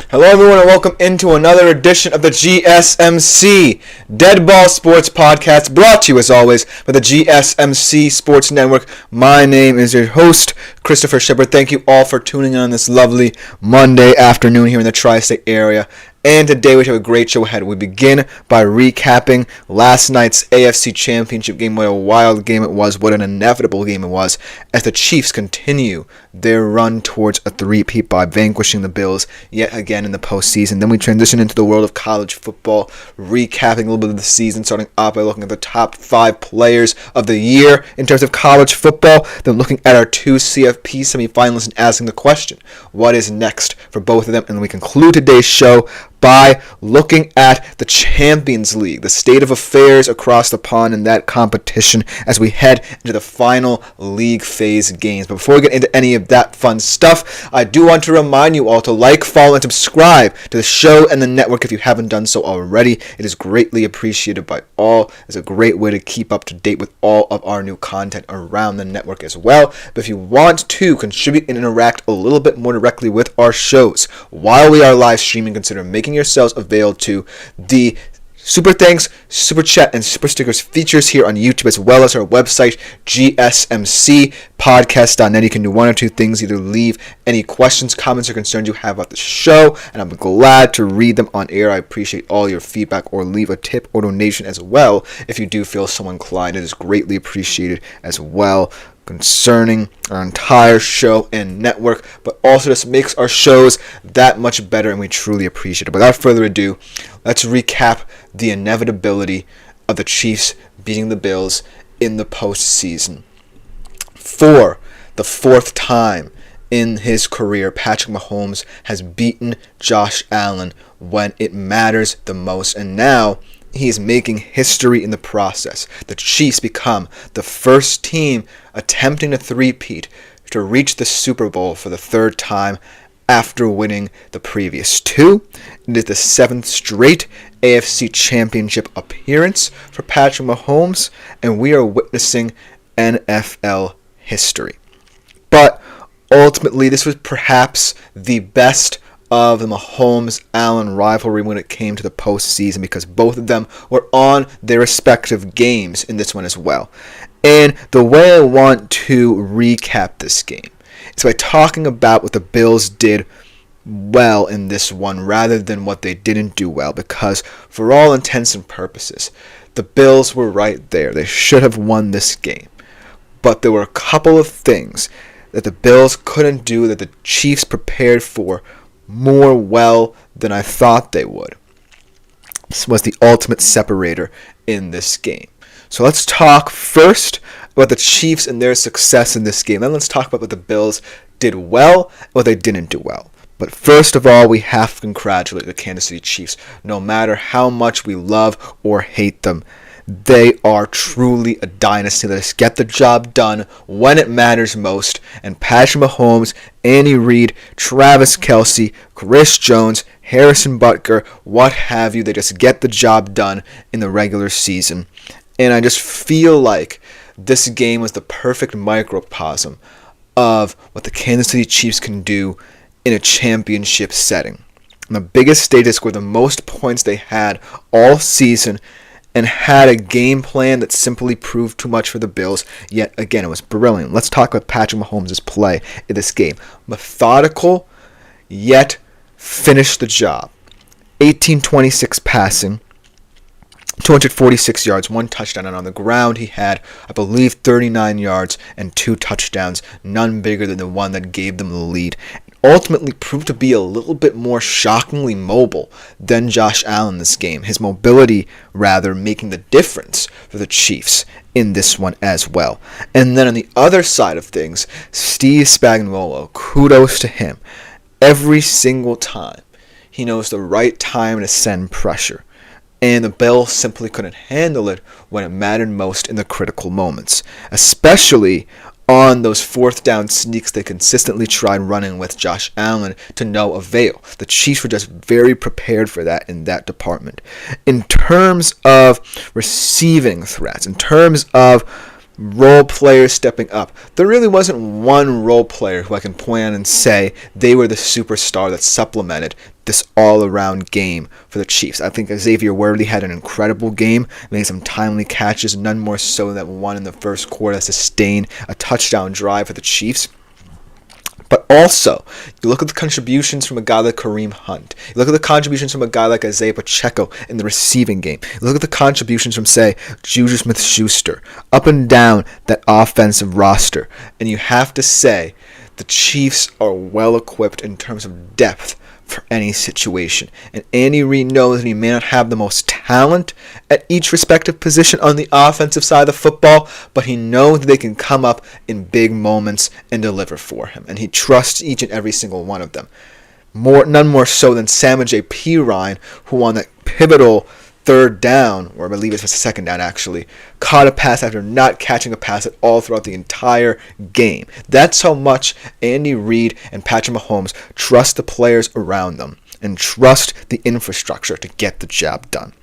Hello everyone and welcome into another edition of the GSMC Dead Ball Sports Podcast, brought to you as always by the GSMC Sports Network. My name is your host, Christopher Shepard. Thank you all for tuning in on this lovely Monday afternoon here in the tri-state area. And today we have a great show ahead. We begin by recapping last night's AFC Championship Game. What a wild game it was. What an inevitable game it was as the Chiefs continue their run towards a three-peat by vanquishing the Bills yet again in the postseason. Then we transition into the world of college football, recapping a little bit of the season, starting off by looking at the top 5 players of the year in terms of college football, then looking at our 2 CFP semifinalists and asking the question, what is next for both of them? And we conclude today's show by looking at the Champions League, the state of affairs across the pond in that competition as we head into the final league phase games. But before we get into any of that fun stuff, I do want to remind you all to like, follow, and subscribe to the show and the network if you haven't done so already. It is greatly appreciated by all. It's a great way to keep up to date with all of our new content around the network as well. But if you want to contribute and interact a little bit more directly with our shows while we are live streaming, consider making yourselves available to the Super Thanks, Super Chat, and Super Stickers features here on YouTube, as well as our website, GSMCpodcast.net. You can do one or two things: either leave any questions, comments, or concerns you have about the show, and I'm glad to read them on air. I appreciate all your feedback, or leave a tip or donation as well if you do feel so inclined. It is greatly appreciated as well, concerning our entire show and network, but also just makes our shows that much better, and we truly appreciate it. Without further ado, let's recap the inevitability of the Chiefs beating the Bills in the postseason. For the 4th time in his career, Patrick Mahomes has beaten Josh Allen when it matters the most, and now he is making history in the process. The Chiefs become the first team attempting a three-peat to reach the Super Bowl for the 3rd time after winning the previous 2. It is the 7th straight AFC Championship appearance for Patrick Mahomes, and we are witnessing NFL history. But ultimately, this was perhaps the best of the Mahomes-Allen rivalry when it came to the postseason, because both of them were on their respective games in this one as well. And the way I want to recap this game is by talking about what the Bills did well in this one rather than what they didn't do well, because for all intents and purposes, the Bills were right there. They should have won this game. But there were a couple of things that the Bills couldn't do that the Chiefs prepared for more well than I thought they would. This was the ultimate separator in this game. So let's talk first about the Chiefs and their success in this game. Then let's talk about what the Bills did well and what they didn't do well. But first of all, we have to congratulate the Kansas City Chiefs. No matter how much we love or hate them, they are truly a dynasty. Let us get the job done when it matters most. And Patrick Mahomes, Andy Reid, Travis Kelce, Chris Jones, Harrison Butker, what have you, they just get the job done in the regular season. And I just feel like this game was the perfect microcosm of what the Kansas City Chiefs can do in a championship setting. And the biggest stage, they scored the most points they had all season, and had a game plan that simply proved too much for the Bills. Yet again, it was brilliant. Let's talk about Patrick Mahomes' play in this game. Methodical, yet finished the job. 1826 passing, 246 yards, 1 touchdown, and on the ground he had, I believe, 39 yards and 2 touchdowns, none bigger than the one that gave them the lead. Ultimately proved to be a little bit more shockingly mobile than Josh Allen this game. His mobility, rather, making the difference for the Chiefs in this one as well. And then on the other side of things, Steve Spagnuolo, kudos to him. Every single time, he knows the right time to send pressure. And the Bills simply couldn't handle it when it mattered most in the critical moments, especially on those 4th down sneaks they consistently tried running with Josh Allen to no avail. The Chiefs were just very prepared for that in that department. In terms of receiving threats, in terms of role players stepping up. There really wasn't one role player who I can point out and say they were the superstar that supplemented this all-around game for the Chiefs. I think Xavier Worthy had an incredible game, made some timely catches, none more so than that one in the first quarter that sustained a touchdown drive for the Chiefs. But also, you look at the contributions from a guy like Kareem Hunt. You look at the contributions from a guy like Isaiah Pacheco in the receiving game. You look at the contributions from, say, Juju Smith-Schuster, up and down that offensive roster. And you have to say, the Chiefs are well equipped in terms of depth for any situation. And Andy Reid knows that he may not have the most talent at each respective position on the offensive side of the football, but he knows that they can come up in big moments and deliver for him. And he trusts each and every single one of them. None more so than Samaje Perine, who on that pivotal third down, or I believe it was a second down actually, caught a pass after not catching a pass at all throughout the entire game. That's how much Andy Reid and Patrick Mahomes trust the players around them and trust the infrastructure to get the job done.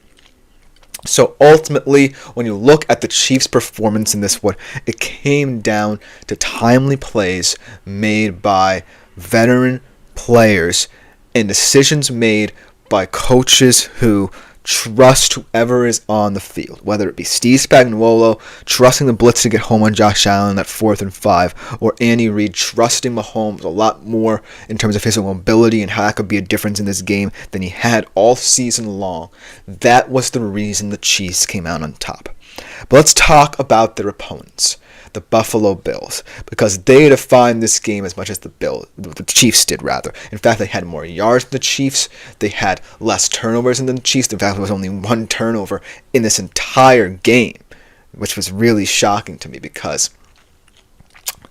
So ultimately, when you look at the Chiefs' performance in this one, it came down to timely plays made by veteran players and decisions made by coaches who trust whoever is on the field, whether it be Steve Spagnuolo trusting the blitz to get home on Josh Allen at 4th and 5, or Andy Reid trusting Mahomes a lot more in terms of his mobility and how that could be a difference in this game than he had all season long. That was the reason the Chiefs came out on top. But let's talk about their opponents, the Buffalo Bills, because they defined this game as much as the Chiefs did, rather. In fact, they had more yards than the Chiefs. They had less turnovers than the Chiefs. In fact, there was only one turnover in this entire game, which was really shocking to me because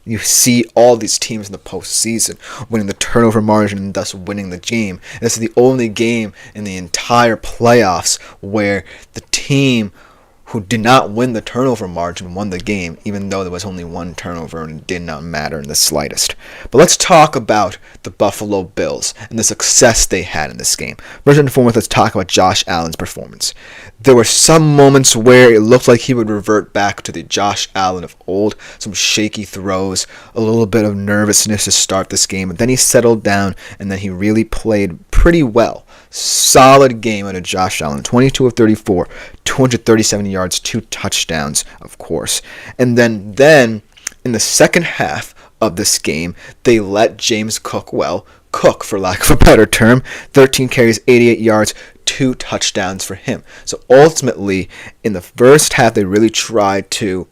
you see all these teams in the postseason winning the turnover margin and thus winning the game. And this is the only game in the entire playoffs where the team who did not win the turnover margin won the game, even though there was only one turnover and it did not matter in the slightest. But let's talk about the Buffalo Bills and the success they had in this game. First and foremost, let's talk about Josh Allen's performance. There were some moments where it looked like he would revert back to the Josh Allen of old, some shaky throws, a little bit of nervousness to start this game, but then he settled down and then he really played pretty well. Solid game out of Josh Allen, 22 of 34, 237 yards, 2 touchdowns, of course. And then in the second half of this game, they let James Cook cook, for lack of a better term. 13 carries, 88 yards, 2 touchdowns for him. So ultimately, in the first half, they really tried to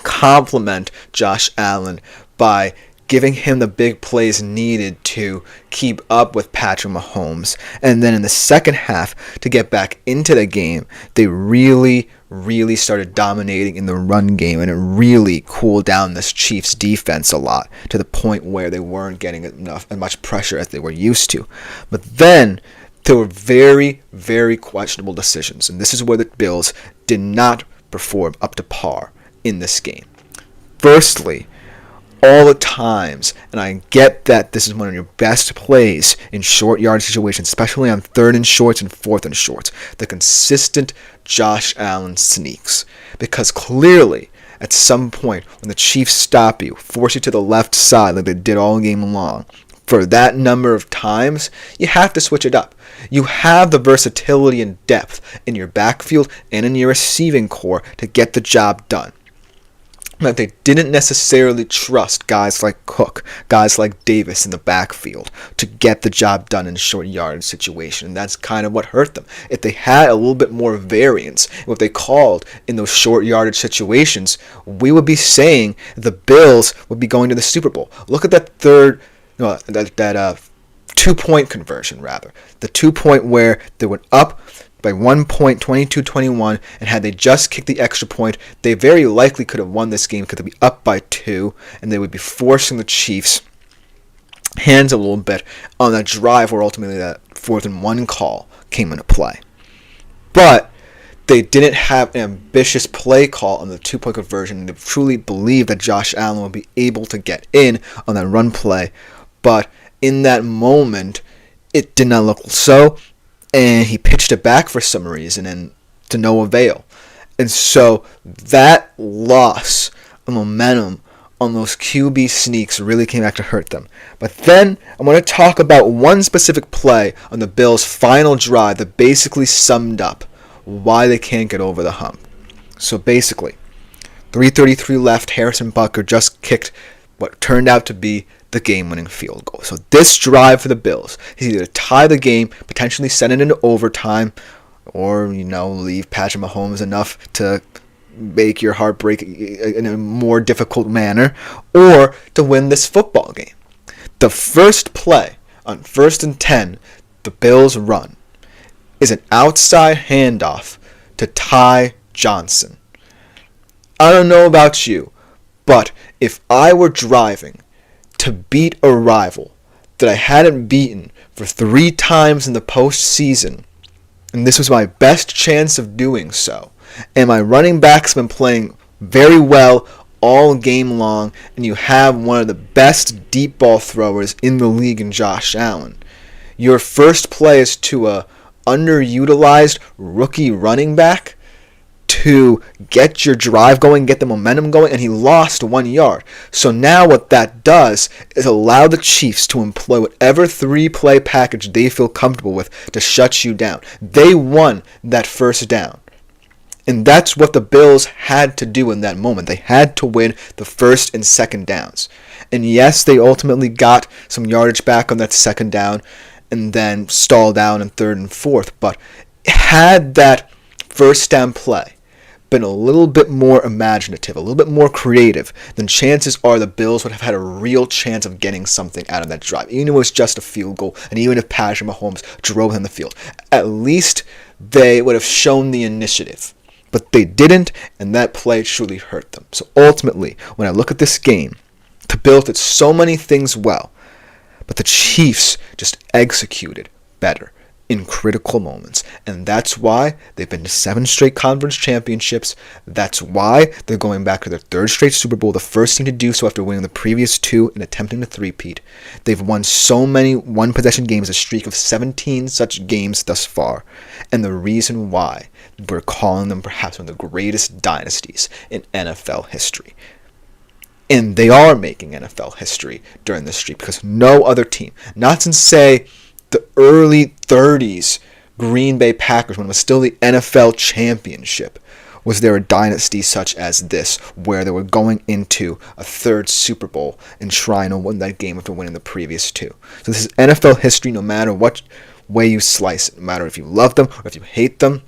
complement Josh Allen by giving him the big plays needed to keep up with Patrick Mahomes. And then in the second half, to get back into the game, they really started dominating in the run game, and it really cooled down this Chiefs defense a lot to the point where they weren't getting as much pressure as they were used to. But then there were very, very questionable decisions, and this is where the Bills did not perform up to par in this game. Firstly, all the times, and I get that this is one of your best plays in short yard situations, especially on 3rd and shorts and 4th and shorts, the consistent Josh Allen sneaks. Because clearly, at some point, when the Chiefs stop you, force you to the left side like they did all game long, for that number of times, you have to switch it up. You have the versatility and depth in your backfield and in your receiving core to get the job done. But they didn't necessarily trust guys like Cook, guys like Davis in the backfield to get the job done in a short yardage situation. And that's kind of what hurt them. If they had a little bit more variance in what they called in those short yardage situations, we would be saying the Bills would be going to the Super Bowl. Look at that that 2-point conversion, rather. The 2-point where they went up by 1 point, 22-21, and had they just kicked the extra point, they very likely could have won this game because they'd be up by 2, and they would be forcing the Chiefs' hands a little bit on that drive where ultimately that 4th and 1 call came into play. But they didn't have an ambitious play call on the 2-point conversion. They truly believed that Josh Allen would be able to get in on that run play, but in that moment, it did not look so. And he pitched it back for some reason, and to no avail. And so that loss of momentum on those QB sneaks really came back to hurt them. But then I want to talk about one specific play on the Bills' final drive that basically summed up why they can't get over the hump. So basically, 3:33 left, Harrison Butker just kicked what turned out to be the game-winning field goal. So this drive for the Bills is either to tie the game, potentially send it into overtime, or, leave Patrick Mahomes enough to make your heart break in a more difficult manner, or to win this football game. The first play on 1st and 10 the Bills run is an outside handoff to Ty Johnson. I don't know about you, but if I were driving to beat a rival that I hadn't beaten for 3 times in the postseason, and this was my best chance of doing so, and my running backs have been playing very well all game long, and you have one of the best deep ball throwers in the league in Josh Allen, your first play is to a underutilized rookie running back to get your drive going, get the momentum going, and he lost 1 yard. So now what that does is allow the Chiefs to employ whatever 3-play package they feel comfortable with to shut you down. They won that first down. And that's what the Bills had to do in that moment. They had to win the first and second downs. And yes, they ultimately got some yardage back on that second down and then stalled down in third and fourth. But had that first down play been a little bit more imaginative, a little bit more creative, then chances are the Bills would have had a real chance of getting something out of that drive. Even if it was just a field goal, and even if Patrick Mahomes drove them the field. At least they would have shown the initiative. But they didn't, and that play truly hurt them. So ultimately, when I look at this game, the Bills did so many things well, but the Chiefs just executed better in critical moments. And that's why they've been to 7 straight conference championships. That's why they're going back to their 3rd straight Super Bowl, the first team to do so after winning the previous 2 and attempting to three-peat. They've won so many one-possession games, a streak of 17 such games thus far. And the reason why we're calling them perhaps one of the greatest dynasties in NFL history. And they are making NFL history during this streak because no other team, not since, say, the early 30s Green Bay Packers, when it was still the NFL championship, was there a dynasty such as this, where they were going into a 3rd Super Bowl and trying to win that game after winning the previous 2. So this is NFL history no matter what way you slice it, no matter if you love them or if you hate them.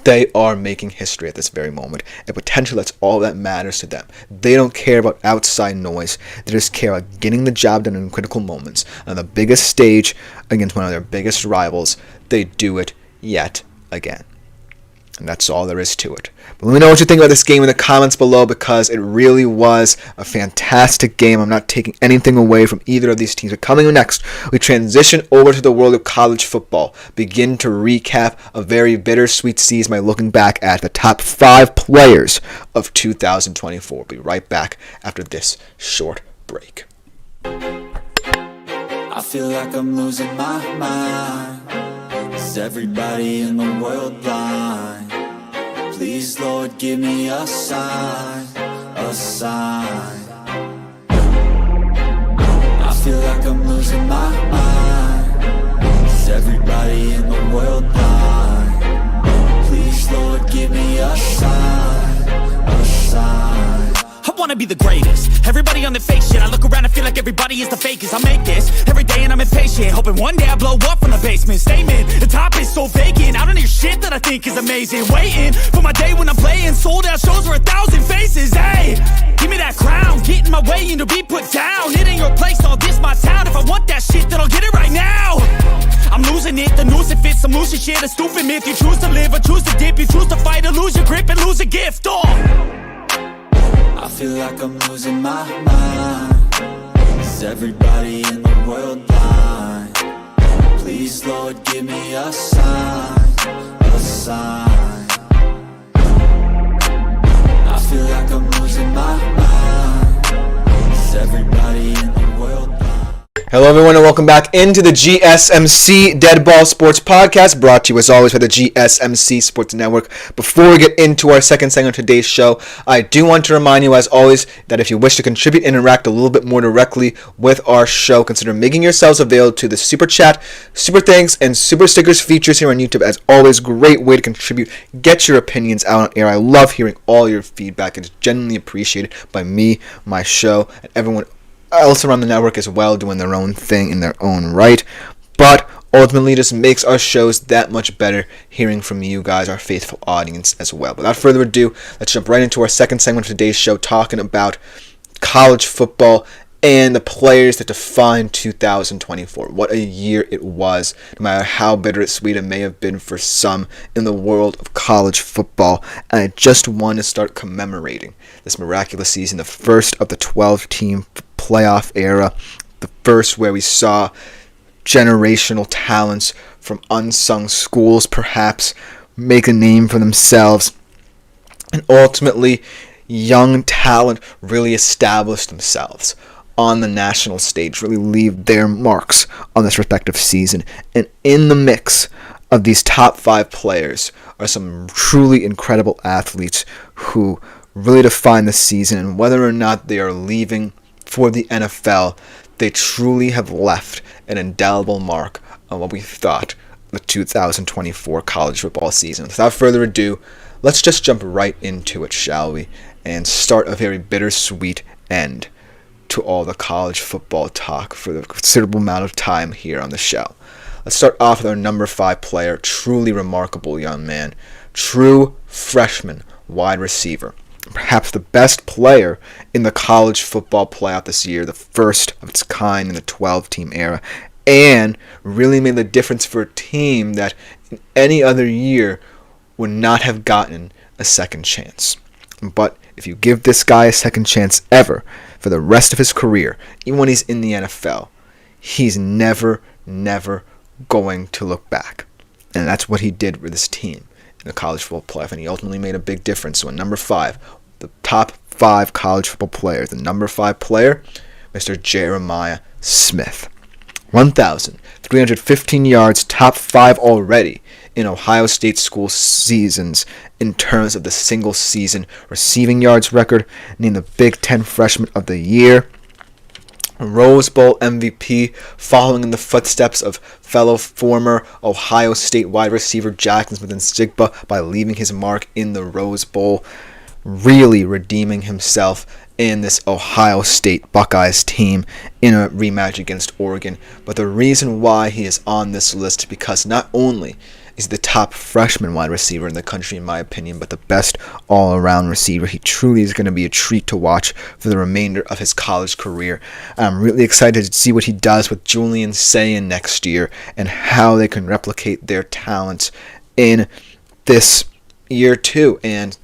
They are making history at this very moment, and potentially that's all that matters to them. They don't care about outside noise. They just care about getting the job done in critical moments. On the biggest stage against one of their biggest rivals, they do it yet again. And that's all there is to it. But let me know what you think about this game in the comments below, because it really was a fantastic game. I'm not taking anything away from either of these teams. But coming up next, we transition over to the world of college football. Begin to recap a very bittersweet season by looking back at the top 5 players of 2024. We'll be right back after this short break. I feel like I'm losing my mind. Is everybody in the world blind? Please, Lord, give me a sign, a sign. I feel like I'm losing my mind. Is everybody in the world blind? Please, Lord, give me a sign, a sign. I wanna be the greatest. Everybody on the fake shit. I look around and feel like everybody is the fakest. I make this every day and I'm impatient, hoping one day I blow up from the basement. Statement, the top is so vacant. I don't hear shit that I think is amazing. Waiting for my day when I'm playing sold out shows for 1,000 faces. Hey, give me that crown, get in my way and to be put down. It ain't your place, all this my town. If I want that shit, then I'll get it right now. I'm losing it, the noose it fits. Some losing shit, a stupid myth. You choose to live or choose to dip. You choose to fight or lose your grip and lose a gift. I feel like I'm losing my mind. Is everybody in the world blind? Please, Lord, give me a sign, a sign. I feel like I'm losing my mind. Is everybody in the world blind? Hello everyone and welcome back into the GSMC Dead Ball Sports Podcast, brought to you as always by the GSMC Sports Network. Before we get into our second segment of today's show, I do want to remind you as always that if you wish to contribute and interact a little bit more directly with our show, consider making yourselves available to the Super Chat, Super Thanks, and Super Stickers features here on YouTube. As always, great way to contribute, get your opinions out on air. I love hearing all your feedback. It's genuinely appreciated by me, my show, and everyone else around the network as well, doing their own thing in their own right. But ultimately, just makes our shows that much better hearing from you guys, our faithful audience as well. Without further ado, let's jump right into our second segment of today's show, talking about college football and the players that define 2024. What a year it was, no matter how bittersweet it may have been for some in the world of college football. And I just want to start commemorating this miraculous season, the first of the 12-team playoff era, the first where we saw generational talents from unsung schools perhaps make a name for themselves, and ultimately young talent really establish themselves on the national stage, really leave their marks on this respective season. And in the mix of these top 5 players are some truly incredible athletes who really define the season, and whether or not they are leaving for the NFL, they truly have left an indelible mark on what we thought the 2024 college football season. Without further ado, let's just jump right into it, shall we? And start a very bittersweet end to all the college football talk for the considerable amount of time here on the show. Let's start off with our number 5 player, truly remarkable young man, true freshman wide receiver. Perhaps the best player in the college football playoff this year, the first of its kind in the 12-team era, and really made the difference for a team that in any other year would not have gotten a second chance. But if you give this guy a second chance ever for the rest of his career, even when he's in the NFL, he's never going to look back. And that's what he did with his team in the college football playoff, and he ultimately made a big difference. So in number 5, the top 5 college football players, the number 5 player, Mr. Jeremiah Smith. 1,315 yards, top 5 already in Ohio State school seasons in terms of the single season receiving yards record, named the Big Ten Freshman of the Year. Rose Bowl MVP, following in the footsteps of fellow former Ohio State wide receiver Jackson Smith-Njigba by leaving his mark in the Rose Bowl, really redeeming himself in this Ohio State Buckeyes team in a rematch against Oregon. But the reason why he is on this list, because not only is the top freshman wide receiver in the country, in my opinion, but the best all-around receiver. He truly is going to be a treat to watch for the remainder of his college career. I'm really excited to see what he does with Julian Sayin next year and how they can replicate their talents in this year too. And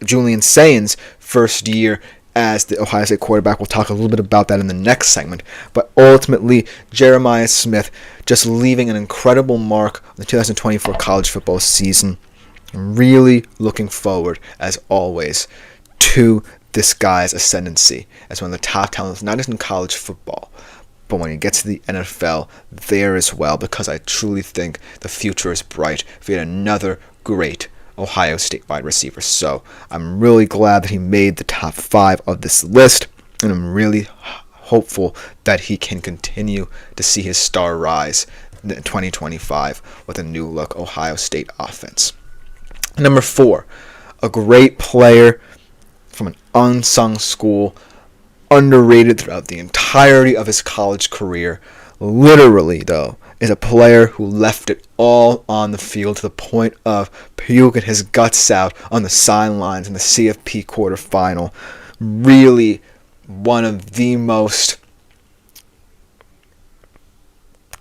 Julian Sayin's first year as the Ohio State quarterback. We'll talk a little bit about that in the next segment. But ultimately, Jeremiah Smith just leaving an incredible mark on the 2024 college football season. Really looking forward, as always, to this guy's ascendancy as one of the top talents, not just in college football, but when he gets to the NFL there as well, because I truly think the future is bright for yet another great Ohio State wide receiver. So I'm really glad that he made the top 5 of this list, and I'm really hopeful that he can continue to see his star rise in 2025 with a new look Ohio State offense. Number 4, a great player from an unsung school, underrated throughout the entirety of his college career. Literally, though, is a player who left it all on the field to the point of puking his guts out on the sidelines in the CFP quarterfinal. Really one of the most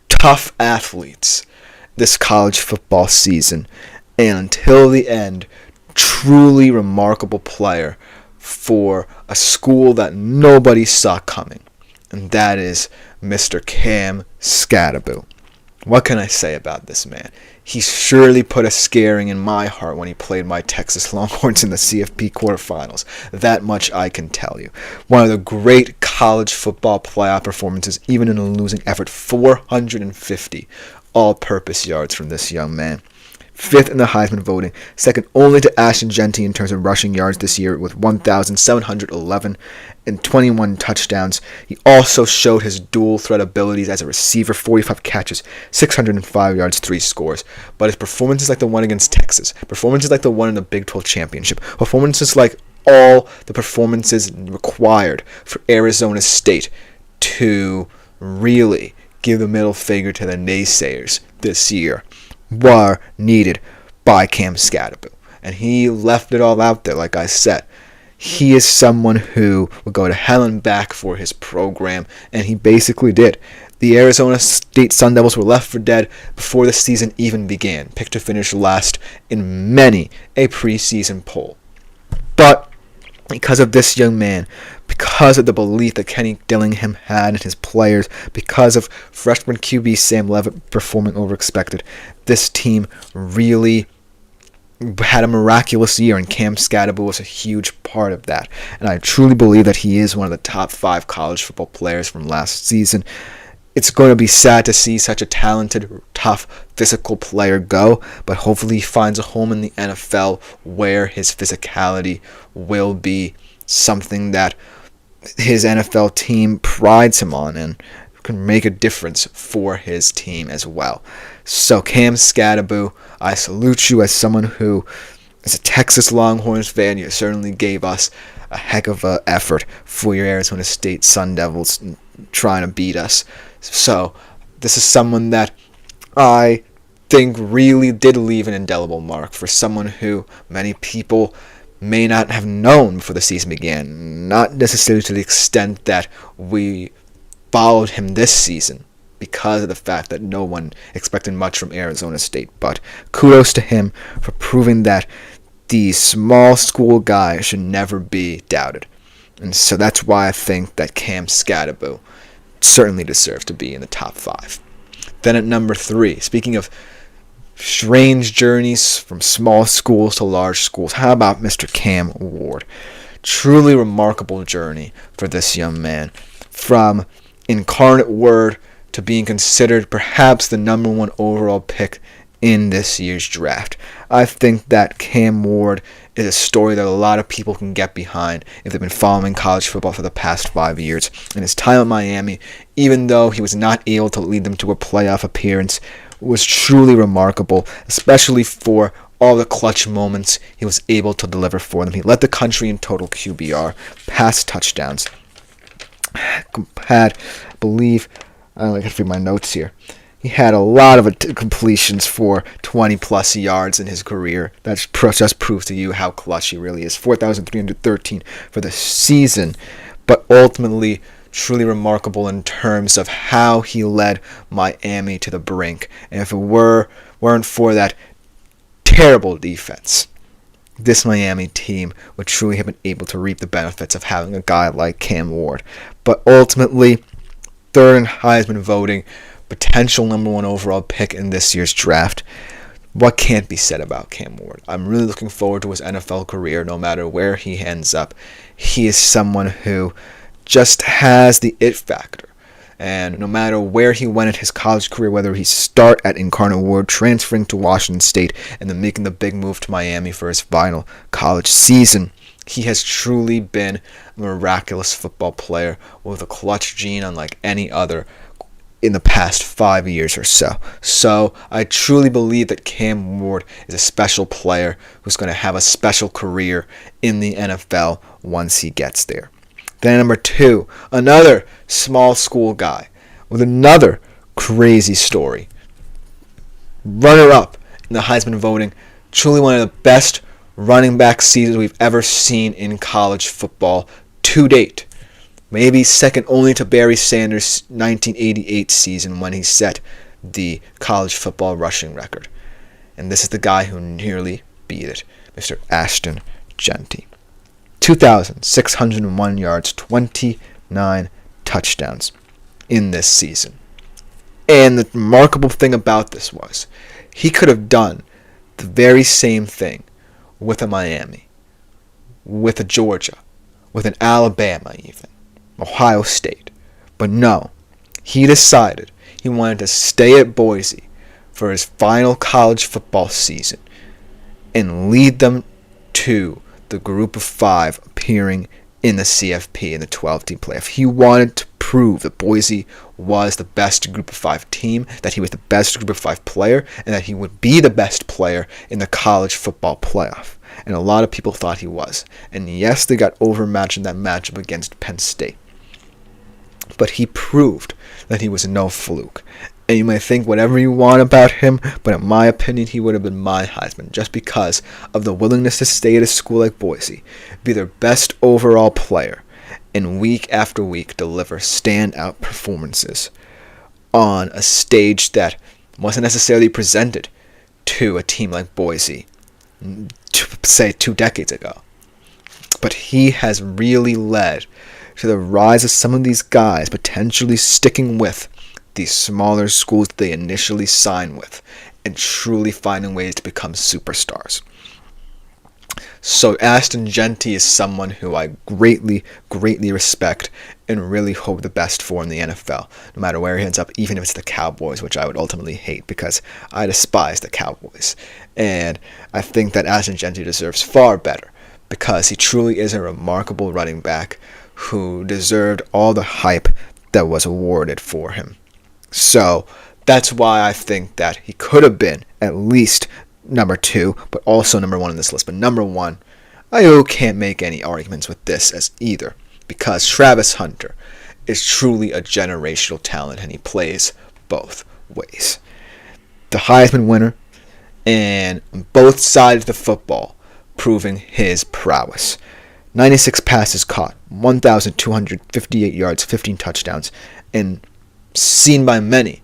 tough athletes this college football season, and until the end, truly remarkable player for a school that nobody saw coming, and that is Mr. Cam Skattebo. What can I say about this man? He surely put a scaring in my heart when he played my Texas Longhorns in the CFP quarterfinals. That much I can tell you. One of the great college football playoff performances, even in a losing effort. 450 all-purpose yards from this young man. 5th in the Heisman voting, second only to Ashton Jeanty in terms of rushing yards this year with 1,711 and 21 touchdowns. He also showed his dual threat abilities as a receiver, 45 catches, 605 yards, 3 scores. But his performances like the one against Texas, performances like the one in the Big 12 Championship, performances like all the performances required for Arizona State to really give the middle finger to the naysayers this year were needed by Cam Scadaboo. And he left it all out there, like I said. He is someone who would go to hell and back for his program, and he basically did. The Arizona State Sun Devils were left for dead before the season even began, picked to finish last in many a preseason poll. But because of this young man, because of the belief that Kenny Dillingham had in his players, because of freshman QB Sam Levitt performing over expected, this team really had a miraculous year, and Cam Scadaboo was a huge part of that. And I truly believe that he is one of the top 5 college football players from last season. It's going to be sad to see such a talented, tough, physical player go, but hopefully he finds a home in the NFL where his physicality will be something that his NFL team prides him on and can make a difference for his team as well. So Cam Scadaboo, I salute you as someone who is a Texas Longhorns fan. You certainly gave us a heck of an effort for your Arizona State Sun Devils trying to beat us. So this is someone that I think really did leave an indelible mark for someone who many people may not have known before the season began. Not necessarily to the extent that we followed him this season because of the fact that no one expected much from Arizona State. But kudos to him for proving that the small school guy should never be doubted. And so that's why I think that Cam Scadaboo certainly deserves to be in the top 5. Then at number 3, speaking of strange journeys from small schools to large schools, how about Mr. Cam Ward? Truly remarkable journey for this young man. From Incarnate Word to being considered perhaps the number 1 overall pick in this year's draft. I think that Cam Ward is a story that a lot of people can get behind if they've been following college football for the past 5 years. And his time at Miami, even though he was not able to lead them to a playoff appearance, was truly remarkable, especially for all the clutch moments he was able to deliver for them. He led the country in total QBR, pass touchdowns. Had, I believe, I got to read my notes here. He had a lot of completions for 20-plus yards in his career. That just proves to you how clutch he really is. 4,313 for the season, but ultimately truly remarkable in terms of how he led Miami to the brink. And if it weren't for that terrible defense, this Miami team would truly have been able to reap the benefits of having a guy like Cam Ward. But ultimately, 3rd in Heisman voting, potential number 1 overall pick in this year's draft. What can't be said about Cam Ward? I'm really looking forward to his NFL career, no matter where he ends up. He is someone who just has the it factor. And no matter where he went in his college career, whether he start at Incarnate Word, transferring to Washington State, and then making the big move to Miami for his final college season, he has truly been a miraculous football player with a clutch gene unlike any other in the past 5 years or so. So I truly believe that Cam Ward is a special player who's going to have a special career in the NFL once he gets there. Then number 2, another small school guy with another crazy story. Runner-up in the Heisman voting, truly one of the best running back seasons we've ever seen in college football to date. Maybe second only to Barry Sanders' 1988 season when he set the college football rushing record. And this is the guy who nearly beat it, Mr. Ashton Jeanty. 2,601 yards, 29 touchdowns in this season. And the remarkable thing about this was he could have done the very same thing with a Miami, with a Georgia, with an Alabama even. Ohio State. But no, he decided he wanted to stay at Boise for his final college football season and lead them to the group of 5 appearing in the CFP in the 12-team playoff. He wanted to prove that Boise was the best group of 5 team, that he was the best group of 5 player, and that he would be the best player in the college football playoff. And a lot of people thought he was. And yes, they got overmatched in that matchup against Penn State. But he proved that he was no fluke. And you may think whatever you want about him, but in my opinion, he would have been my Heisman just because of the willingness to stay at a school like Boise, be their best overall player, and week after week deliver standout performances on a stage that wasn't necessarily presented to a team like Boise, say 2 decades ago. But he has really led to the rise of some of these guys potentially sticking with these smaller schools that they initially sign with and truly finding ways to become superstars. So Ashton Jeanty is someone who I greatly respect and really hope the best for in the NFL, no matter where he ends up, even if it's the Cowboys, which I would ultimately hate because I despise the Cowboys. And I think that Ashton Jeanty deserves far better because he truly is a remarkable running back who deserved all the hype that was awarded for him. So that's why I think that he could have been at least number 2, but also number 1 on this list. But number 1, I can't make any arguments with this as either, because Travis Hunter is truly a generational talent and he plays both ways. The Heisman winner, and on both sides of the football, proving his prowess. 96 passes caught, 1,258 yards, 15 touchdowns, and seen by many,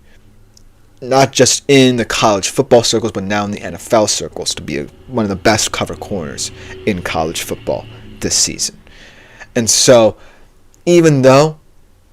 not just in the college football circles, but now in the NFL circles, to be one of the best cover corners in college football this season. And so, even though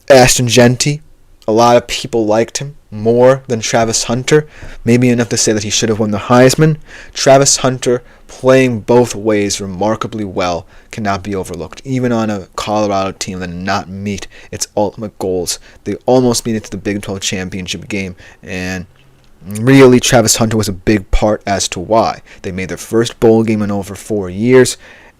Ashton Jeanty, a lot of people liked him more than Travis Hunter, maybe enough to say that he should have won the Heisman, Travis Hunter playing both ways remarkably well cannot be overlooked. Even on a Colorado team that did not meet its ultimate goals, they almost made it to the Big 12 Championship game, and really Travis Hunter was a big part as to why. They made their first bowl game in over 4 years,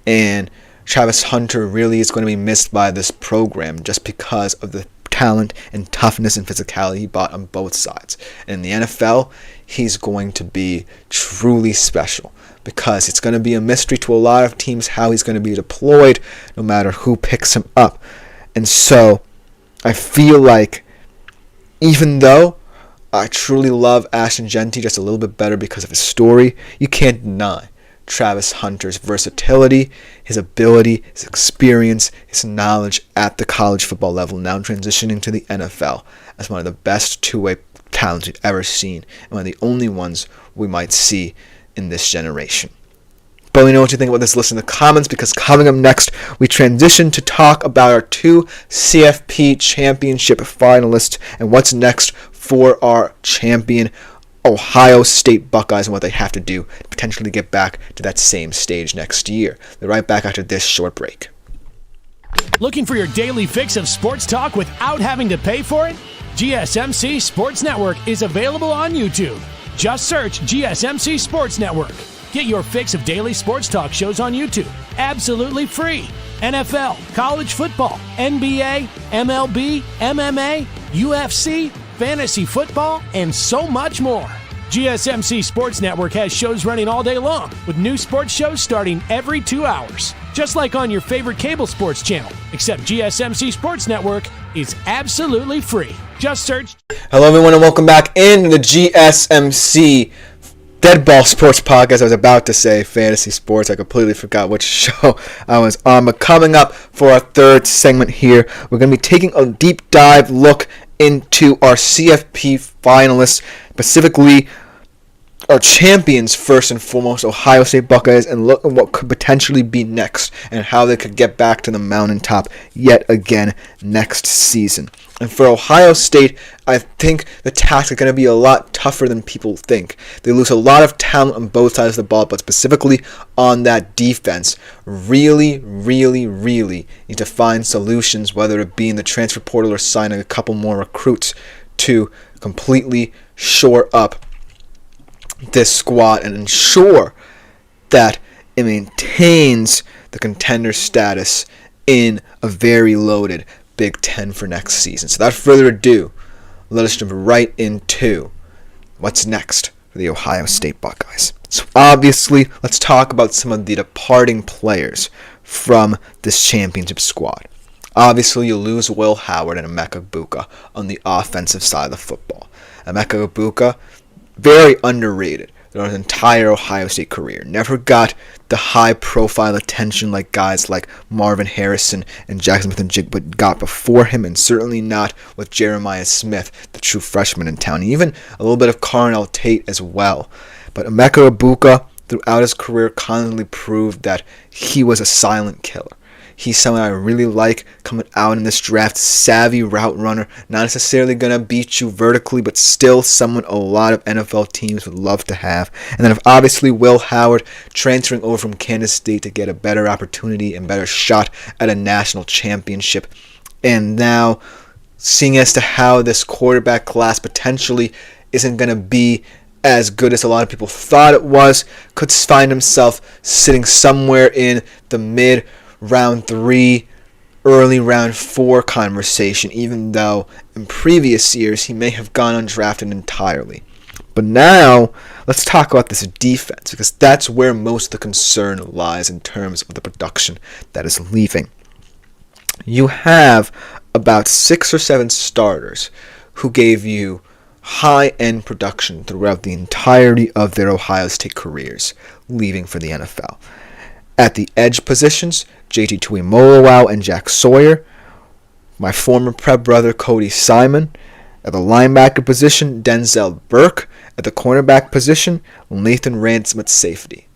and Travis Hunter really is going to be missed by this program just because of the talent and toughness and physicality he brought on both sides. And in the NFL, he's going to be truly special because it's going to be a mystery to a lot of teams how he's going to be deployed no matter who picks him up. And so I feel like even though I truly love Ashton Jeanty just a little bit better because of his story, you can't deny Travis Hunter's versatility, his ability, his experience, his knowledge at the college football level, now transitioning to the NFL as one of the best two-way talents we've ever seen, and one of the only ones we might see in this generation. But let me know what you think about this list in the comments, because coming up next, we transition to talk about our 2 CFP Championship finalists and what's next for our champion Ohio State Buckeyes and what they have to do to potentially get back to that same stage next year. They're right back after this short break. Looking for your daily fix of sports talk without having to pay for it? GSMC Sports Network is available on YouTube. Just search GSMC Sports Network. Get your fix of daily sports talk shows on YouTube, absolutely free. NFL, college football, NBA, MLB, MMA, UFC, fantasy football, and so much more. GSMC Sports Network has shows running all day long, with new sports shows starting every 2 hours. Just like on your favorite cable sports channel, except GSMC Sports Network is absolutely free. Just search. Hello everyone and welcome back into the GSMC Deadball Sports Podcast. I was about to say fantasy sports. I completely forgot which show I was on. But coming up for our 3rd segment here, we're going to be taking a deep dive look into our CFP finalists, specifically are champions first and foremost, Ohio State Buckeyes, and look at what could potentially be next and how they could get back to the mountaintop yet again next season. And for Ohio State, I think the task is going to be a lot tougher than people think. They lose a lot of talent on both sides of the ball, but specifically on that defense, really need to find solutions, whether it be in the transfer portal or signing a couple more recruits to completely shore up this squad and ensure that it maintains the contender status in a very loaded Big Ten for next season. So without further ado, let us jump right into what's next for the Ohio State Buckeyes. So obviously, let's talk about some of the departing players from this championship squad. Obviously, you lose Will Howard and Emeka Egbuka on the offensive side of the football. Emeka Egbuka, very underrated throughout his entire Ohio State career. Never got the high-profile attention like guys like Marvin Harrison and Jackson Smith-Njigba got before him, and certainly not with Jeremiah Smith, the true freshman in town. Even a little bit of Carnell Tate as well. But Emeka Egbuka, throughout his career, constantly proved that he was a silent killer. He's someone I really like coming out in this draft. Savvy route runner. Not necessarily going to beat you vertically, but still someone a lot of NFL teams would love to have. And then obviously Will Howard transferring over from Kansas State to get a better opportunity and better shot at a national championship. And now seeing as to how this quarterback class potentially isn't going to be as good as a lot of people thought it was, could find himself sitting somewhere in the mid round 3, early round 4 conversation, even though in previous years he may have gone undrafted entirely. But now, let's talk about this defense, because that's where most of the concern lies in terms of the production that is leaving. You have about 6 or 7 starters who gave you high-end production throughout the entirety of their Ohio State careers, leaving for the NFL. At the edge positions, JT Tuimoloau and Jack Sawyer. My former prep brother, Cody Simon. At the linebacker position, Denzel Burke. At the cornerback position, Lathan Ransom at safety.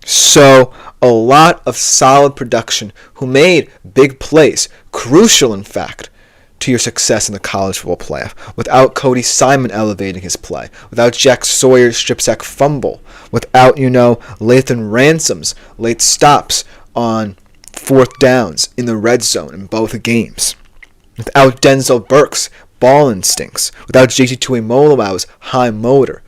So, a lot of solid production who made big plays, crucial in fact, to your success in the college football playoff. Without Cody Simon elevating his play, without Jack Sawyer's strip sack fumble, without, Lathan Ransom's late stops on 4th downs in the red zone in both games, without Denzel Burke's ball instincts, without JT Tuimoloau's high motor,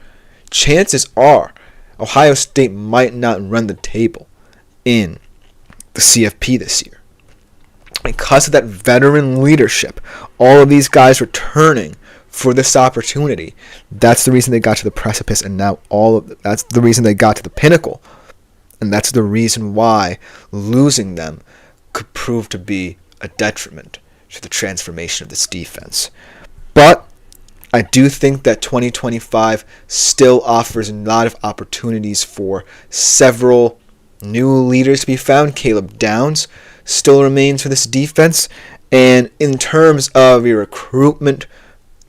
chances are Ohio State might not run the table in the CFP this year. Because of that veteran leadership, all of these guys returning for this opportunity, that's the reason they got to the precipice, and now that's the reason they got to the pinnacle, and that's the reason why losing them could prove to be a detriment to the transformation of this defense. But I do think that 2025 still offers a lot of opportunities for several new leaders to be found. Caleb Downs still remains for this defense, and in terms of your recruitment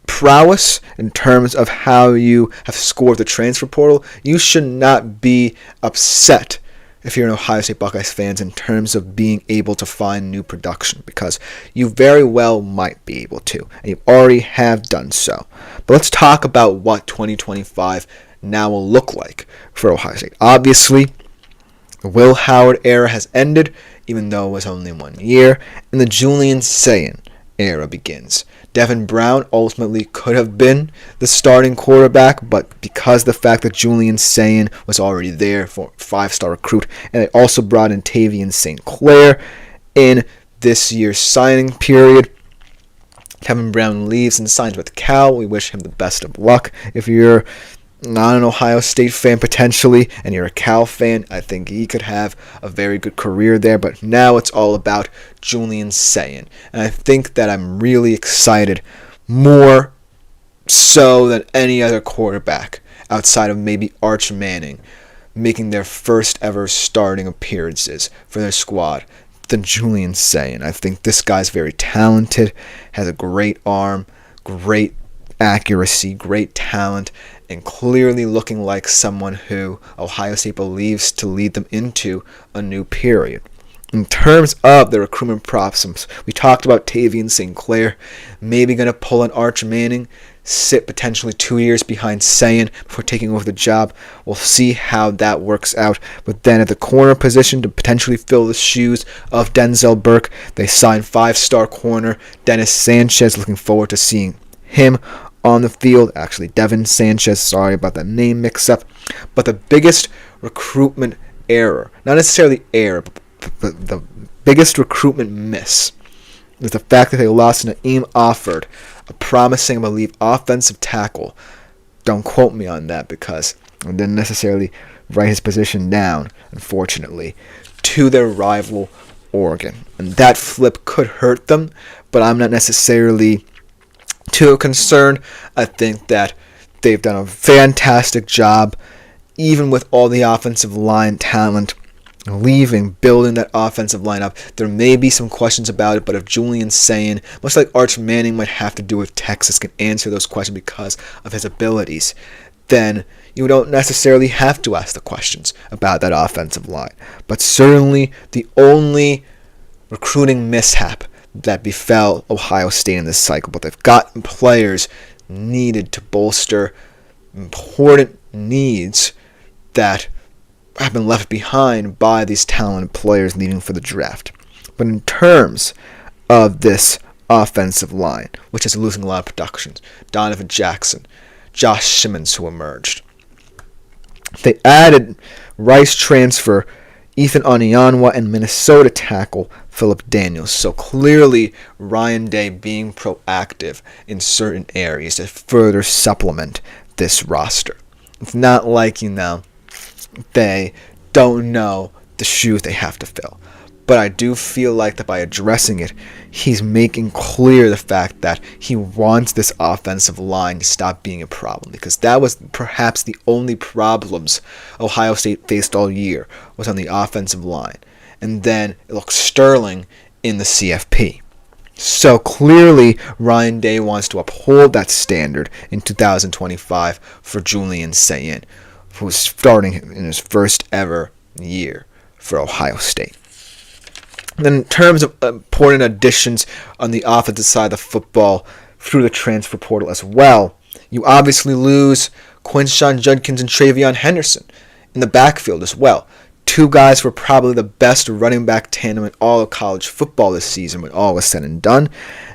prowess, in terms of how you have scored the transfer portal, you should not be upset if you're an Ohio State Buckeyes fans in terms of being able to find new production, because you very well might be able to, and you already have done so. But let's talk about what 2025 now will look like for Ohio State. Obviously, the Will Howard era has ended, even though it was only 1 year, and the Julian Sayin era begins. Devin Brown ultimately could have been the starting quarterback, but because of the fact that Julian Sayin was already there for 5-star recruit, and they also brought in Tavian St. Clair in this year's signing period, Kevin Brown leaves and signs with Cal. We wish him the best of luck. If you're not an Ohio State fan potentially, and you're a Cal fan, I think he could have a very good career there, but now it's all about Julian Sayin, and I think that I'm really excited, more so than any other quarterback outside of maybe Arch Manning making their first ever starting appearances for their squad than Julian Sayin. I think this guy's very talented, has a great arm, great accuracy, great talent, and clearly looking like someone who Ohio State believes to lead them into a new period. In terms of the recruitment prospects, we talked about Tavian St. Clair, maybe going to pull an Arch Manning, sit potentially 2 years behind Sayin before taking over the job. We'll see how that works out. But then at the corner position to potentially fill the shoes of Denzel Burke, they signed 5-star corner Dennis Sanchez. Looking forward to seeing him on the field. Actually, Devin Sanchez, sorry about that name mix-up. But the biggest recruitment error, not necessarily error, but the biggest recruitment miss is the fact that they lost Naeem Offord, a promising, I believe, offensive tackle. Don't quote me on that because I didn't necessarily write his position down, unfortunately, to their rival Oregon. And that flip could hurt them, but I'm not necessarily too concerned. I think that they've done a fantastic job, even with all the offensive line talent building that offensive lineup. There may be some questions about it, but if Julian Sayin, much like Arch Manning might have to do with Texas, can answer those questions because of his abilities, then you don't necessarily have to ask the questions about that offensive line. But certainly the only recruiting mishap that befell Ohio State in this cycle, but they've gotten players needed to bolster important needs that have been left behind by these talented players leaving for the draft. But in terms of this offensive line, which is losing a lot of productions, Donovan Jackson, Josh Simmons, who emerged. They added Rice transfer Ethan Onyanwa and Minnesota tackle Philip Daniels. So clearly Ryan Day being proactive in certain areas to further supplement this roster. It's not like, they don't know the shoes they have to fill. But I do feel like that by addressing it, he's making clear the fact that he wants this offensive line to stop being a problem. Because that was perhaps the only problems Ohio State faced all year, was on the offensive line. And then it looks sterling in the CFP. So clearly Ryan Day wants to uphold that standard in 2025 for Julian Sayin, who's starting in his first ever year for Ohio State. And then in terms of important additions on the offensive side of the football through the transfer portal as well, you obviously lose Quinshon Judkins and Travion Henderson in the backfield as well. Two guys who were probably the best running back tandem in all of college football this season when all was said and done.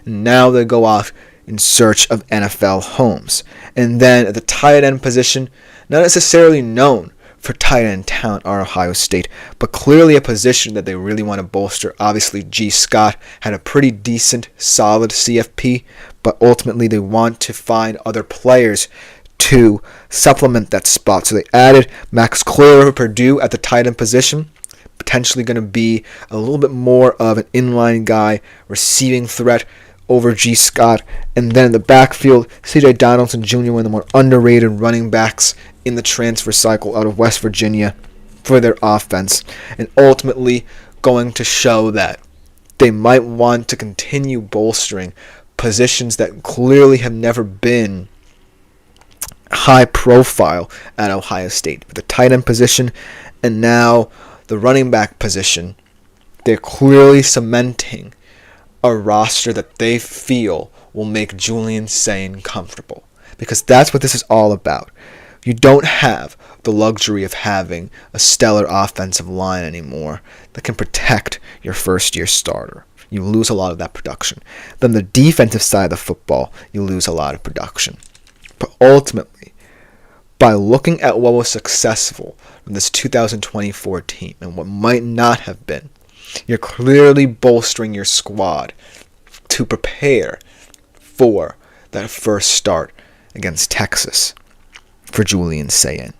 And now they go off in search of NFL homes. And then at the tight end position, not necessarily known for tight end talent are Ohio State, but clearly a position that they really want to bolster. Obviously, G. Scott had a pretty decent, solid CFP, but ultimately they want to find other players to supplement that spot. So they added Max Clear of Purdue at the tight end position, potentially going to be a little bit more of an inline guy, receiving threat over G. Scott. And then in the backfield, C.J. Donaldson Jr., one of the more underrated running backs in the transfer cycle out of West Virginia for their offense. And ultimately going to show that they might want to continue bolstering positions that clearly have never been high profile at Ohio State. With the tight end position and now the running back position, they're clearly cementing a roster that they feel will make Julian Sayin comfortable. Because that's what this is all about. You don't have the luxury of having a stellar offensive line anymore that can protect your first-year starter. You lose a lot of that production. Then the defensive side of the football, you lose a lot of production. But ultimately, by looking at what was successful in this 2024 team and what might not have been, you're clearly bolstering your squad to prepare for that first start against Texas for Julian Sayin.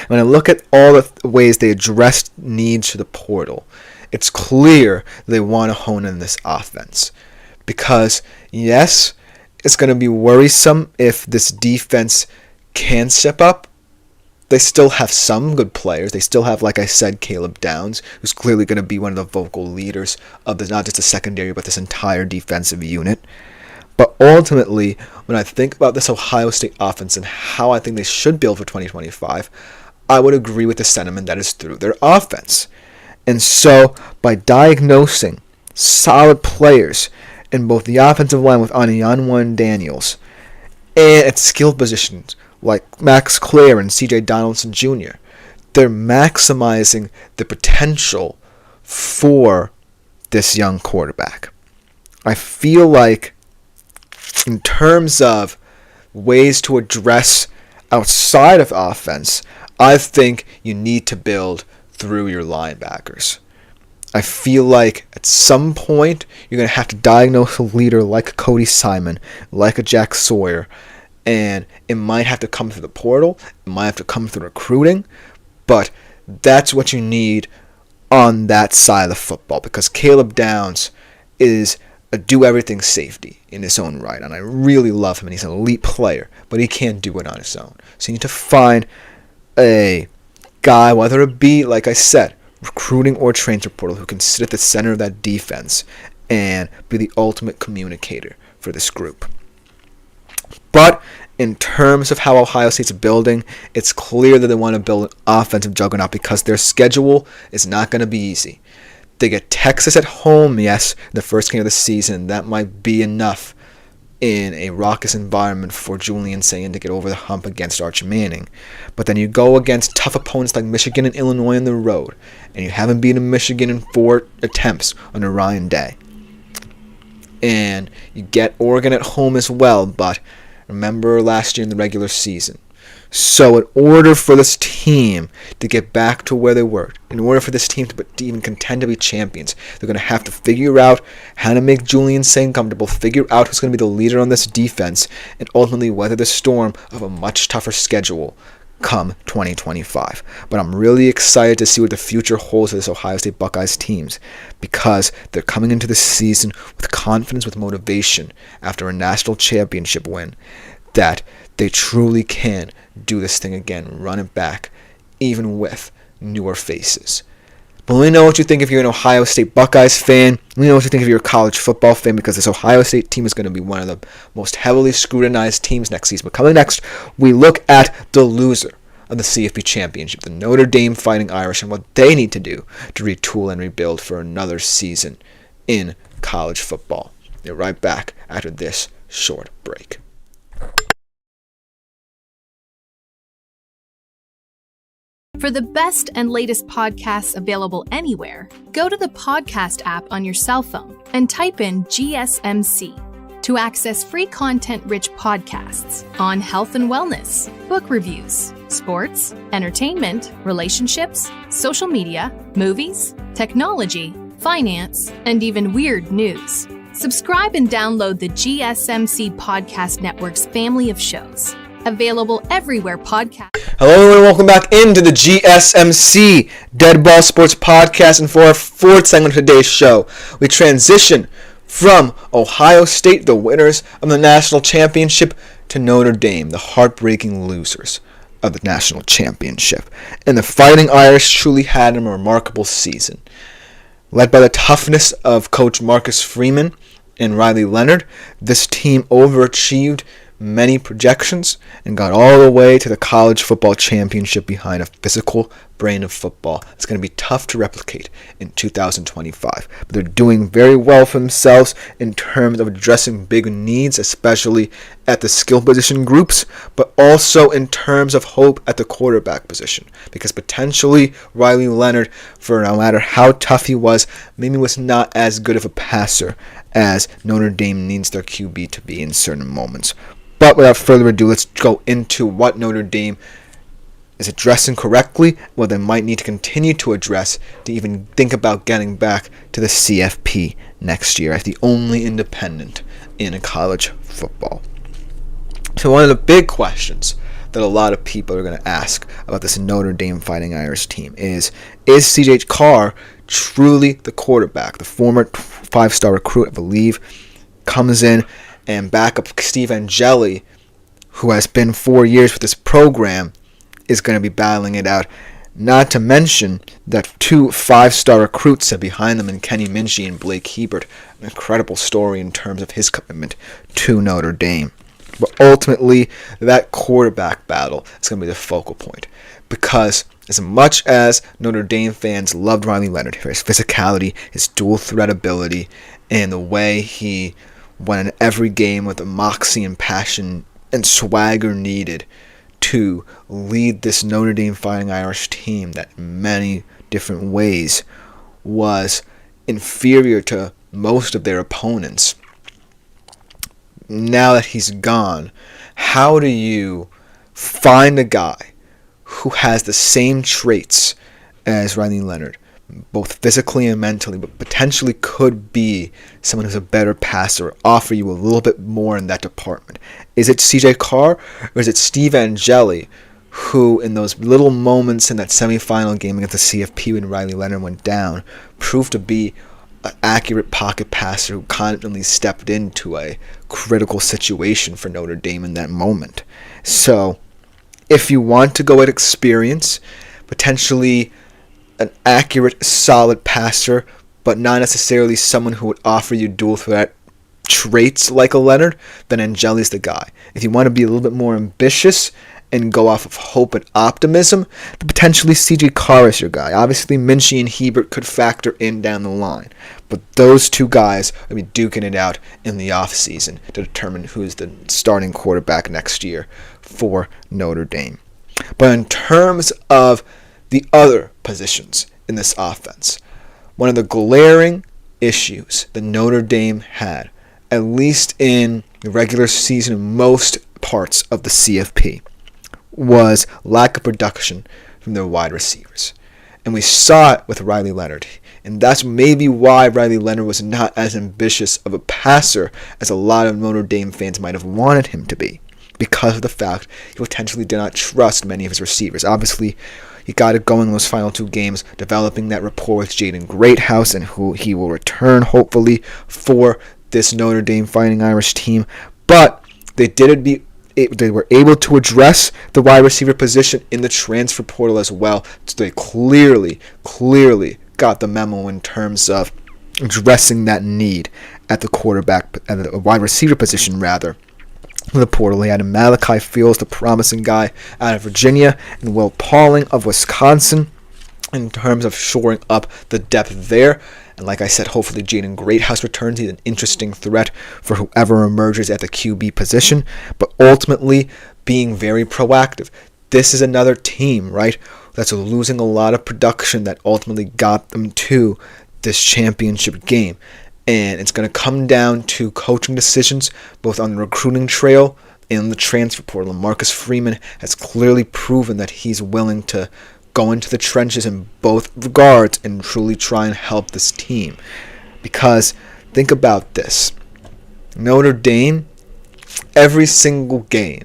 When I look at all the ways they addressed needs to the portal, it's clear they want to hone in this offense. Because, yes, it's going to be worrisome if this defense can step up. They still have some good players. They still have, like I said, Caleb Downs, who's clearly going to be one of the vocal leaders of this, not just the secondary, but this entire defensive unit. But ultimately, when I think about this Ohio State offense and how I think they should build for 2025, I would agree with the sentiment that is through their offense. And so, by diagnosing solid players in both the offensive line with Onyanwa Daniels and at skill positions like Max Clare and CJ Donaldson Jr., they're maximizing the potential for this young quarterback. I feel like in terms of ways to address outside of offense, I think you need to build through your linebackers. I feel like at some point you're going to have to diagnose a leader like Cody Simon, like a Jack Sawyer, and it might have to come through the portal, it might have to come through recruiting, but that's what you need on that side of the football, because Caleb Downs is a do-everything safety in his own right, and I really love him, and he's an elite player, but he can't do it on his own. So you need to find a guy, whether it be, like I said, recruiting or transfer portal, who can sit at the center of that defense and be the ultimate communicator for this group. But in terms of how Ohio State's building, it's clear that they want to build an offensive juggernaut because their schedule is not going to be easy. They get Texas at home, yes, the first game of the season. That might be enough in a raucous environment for Julian Sayin to get over the hump against Arch Manning. But then you go against tough opponents like Michigan and Illinois on the road, and you haven't beaten Michigan in 4 attempts under Ryan Day. And you get Oregon at home as well, but remember last year in the regular season. So in order for this team to get back to where they were, in order for this team to even contend to be champions, they're going to have to figure out how to make Julian Sayin comfortable, figure out who's going to be the leader on this defense, and ultimately weather the storm of a much tougher schedule come 2025. But I'm really excited to see what the future holds for this Ohio State Buckeyes teams, because they're coming into the season with confidence, with motivation after a national championship win, that they truly can do this thing again, run it back, even with newer faces. But let me know what you think if you're an Ohio State Buckeyes fan. Let me know what you think if you're a college football fan, because this Ohio State team is going to be one of the most heavily scrutinized teams next season. But coming next, we look at the loser of the CFP Championship, the Notre Dame Fighting Irish, and what they need to do to retool and rebuild for another season in college football. We'll be right back after this short break. For the best and latest podcasts available anywhere, go to the podcast app on your cell phone and type in GSMC to access free content-rich podcasts on health and wellness, book reviews, sports, entertainment, relationships, social media, movies, technology, finance, and even weird news. Subscribe and download the GSMC Podcast Network's family of shows. Available everywhere podcasts. Hello and welcome back into the GSMC Dead Ball Sports Podcast, and for our fourth segment of today's show, we transition from Ohio State, the winners of the national championship, to Notre Dame, the heartbreaking losers of the national championship. And the Fighting Irish truly had a remarkable season. Led by the toughness of Coach Marcus Freeman and Riley Leonard, this team overachieved many projections and got all the way to the college football championship behind a physical brand of football. It's going to be tough to replicate in 2025. But they're doing very well for themselves in terms of addressing big needs, especially at the skill position groups, but also in terms of hope at the quarterback position. Because potentially Riley Leonard, for no matter how tough he was, maybe was not as good of a passer as Notre Dame needs their QB to be in certain moments. But without further ado, let's go into what Notre Dame is addressing correctly, what they might need to continue to address to even think about getting back to the CFP next year as the only independent in college football. So one of the big questions that a lot of people are going to ask about this Notre Dame Fighting Irish team is CJ Carr truly the quarterback? The former 5-star recruit, I believe, comes in and backup Steve Angeli, who has been 4 years with this program, is going to be battling it out Not to mention that 2 5-star recruits sit behind them in Kenny Minchey and Blake Hebert. An incredible story in terms of his commitment to Notre Dame. But ultimately, that quarterback battle is going to be the focal point. Because as much as Notre Dame fans loved Riley Leonard, his physicality, his dual threat ability, and the way he went in every game with the moxie and passion and swagger needed to lead this Notre Dame Fighting Irish team that in many different ways was inferior to most of their opponents. Now that he's gone, how do you find a guy who has the same traits as Riley Leonard, both physically and mentally, but potentially could be someone who's a better passer, offer you a little bit more in that department? Is it CJ Carr or is it Steve Angeli, who in those little moments in that semifinal game against the CFP when Riley Leonard went down, proved to be an accurate pocket passer who confidently stepped into a critical situation for Notre Dame in that moment? So, if you want to go at experience, potentially an accurate, solid passer, but not necessarily someone who would offer you dual threat traits like a Leonard, then Angeli's the guy. If you want to be a little bit more ambitious and go off of hope and optimism, then potentially CJ Carr is your guy. Obviously, Minchey and Hebert could factor in down the line, but those two guys will be duking it out in the offseason to determine who's the starting quarterback next year for Notre Dame. But in terms of the other positions in this offense, one of the glaring issues that Notre Dame had, at least in the regular season in most parts of the CFP, was lack of production from their wide receivers. And we saw it with Riley Leonard. And that's maybe why Riley Leonard was not as ambitious of a passer as a lot of Notre Dame fans might have wanted him to be, because of the fact he potentially did not trust many of his receivers. Obviously, he got it going in those final 2 games, developing that rapport with Jaden Greathouse, and who he will return, hopefully, for this Notre Dame Fighting Irish team. But they were able to address the wide receiver position in the transfer portal as well. So they clearly got the memo in terms of addressing that need at the quarterback, at the wide receiver position rather. In the portal, they had Malachi Fields, the promising guy out of Virginia, and Will Pauling of Wisconsin, in terms of shoring up the depth there. And like I said, hopefully Jaden Greathouse returns. He's an interesting threat for whoever emerges at the QB position, but ultimately being very proactive. This is another team, right, that's losing a lot of production that ultimately got them to this championship game. And it's going to come down to coaching decisions, both on the recruiting trail and the transfer portal. And Marcus Freeman has clearly proven that he's willing to go into the trenches in both regards and truly try and help this team. Because think about this. Notre Dame, every single game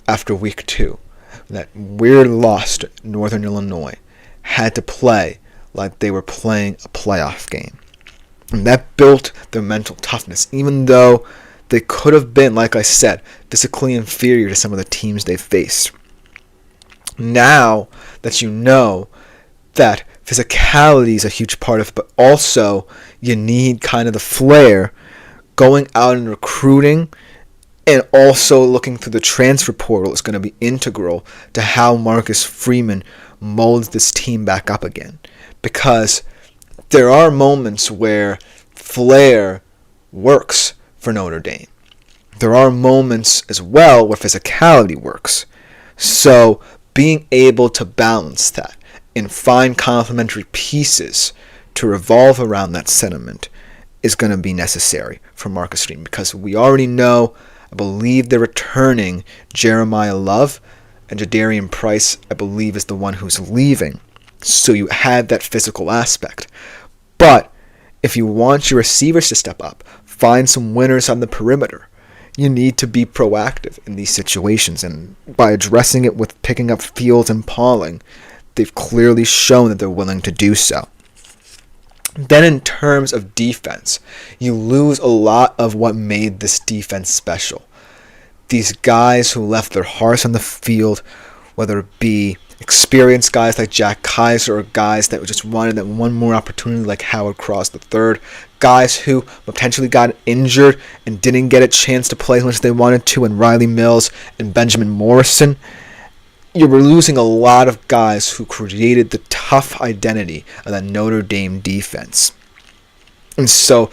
after week 2, that weird loss to Northern Illinois, had to play like they were playing a playoff game. And that built their mental toughness, even though they could have been, like I said, physically inferior to some of the teams they faced. Now that you know that physicality is a huge part of it, but also you need kind of the flair, going out and recruiting and also looking through the transfer portal is going to be integral to how Marcus Freeman molds this team back up again. Because there are moments where flair works for Notre Dame. There are moments as well where physicality works. So being able to balance that and find complementary pieces to revolve around that sentiment is going to be necessary for Marcus Freeman, because we already know, I believe they're returning Jeremiah Love, and Jadarian Price, I believe, is the one who's leaving. So you had that physical aspect. But if you want your receivers to step up, find some winners on the perimeter, you need to be proactive in these situations. And by addressing it with picking up Fields and Pauling, they've clearly shown that they're willing to do so. Then in terms of defense, you lose a lot of what made this defense special. These guys who left their hearts on the field, whether it be experienced guys like Jack Kaiser, or guys that just wanted that one more opportunity like Howard Cross III, guys who potentially got injured and didn't get a chance to play as much as they wanted to, and Riley Mills and Benjamin Morrison. You were losing a lot of guys who created the tough identity of that Notre Dame defense. And so,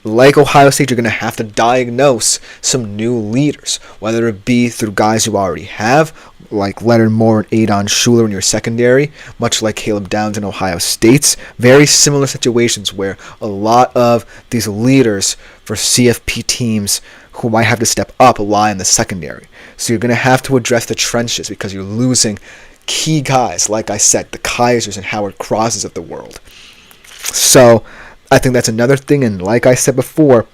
like Ohio State, you're going to have to diagnose some new leaders, whether it be through guys you already have, like Leonard Moore and Adon Schuler in your secondary, much like Caleb Downs in Ohio State's. Very similar situations where a lot of these leaders for CFP teams who might have to step up lie in the secondary. So you're going to have to address the trenches because you're losing key guys, like I said, the Kaisers and Howard Crosses of the world. So I think that's another thing, and like I said before,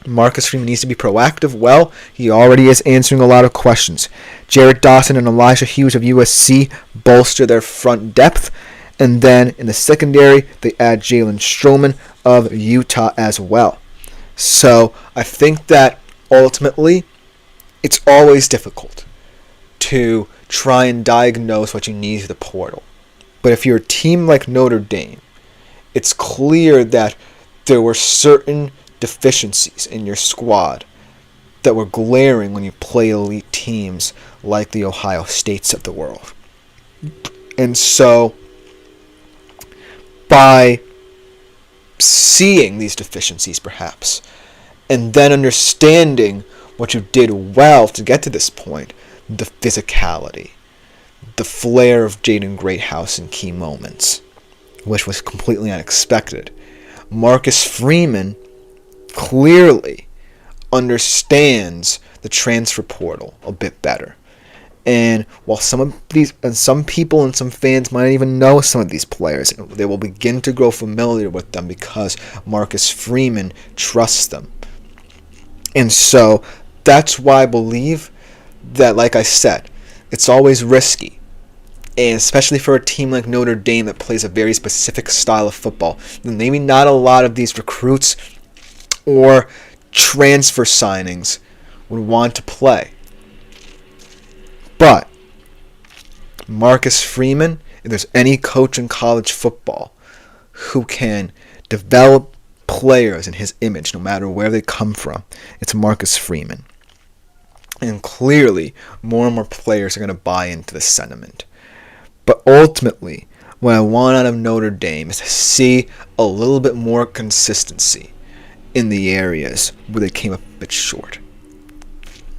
Marcus Freeman needs to be proactive. Well, he already is answering a lot of questions. Jared Dawson and Elijah Hughes of USC bolster their front depth. And then in the secondary, they add Jalen Stroman of Utah as well. So I think that ultimately, it's always difficult to try and diagnose what you need through the portal. But if you're a team like Notre Dame, it's clear that there were certain deficiencies in your squad that were glaring when you play elite teams like the Ohio States of the world. And so, by seeing these deficiencies perhaps, and then understanding what you did well to get to this point, the physicality, the flair of Jaden Greathouse in key moments, which was completely unexpected, Marcus Freeman clearly understands the transfer portal a bit better. And while some people and some fans might even know some of these players, they will begin to grow familiar with them because Marcus Freeman trusts them. And so that's why I believe that, like I said, it's always risky. And especially for a team like Notre Dame that plays a very specific style of football, then maybe not a lot of these recruits or transfer signings would want to play. But Marcus Freeman, if there's any coach in college football who can develop players in his image, no matter where they come from, it's Marcus Freeman. And clearly, more and more players are going to buy into this sentiment. But ultimately, what I want out of Notre Dame is to see a little bit more consistency in the areas where they came up a bit short.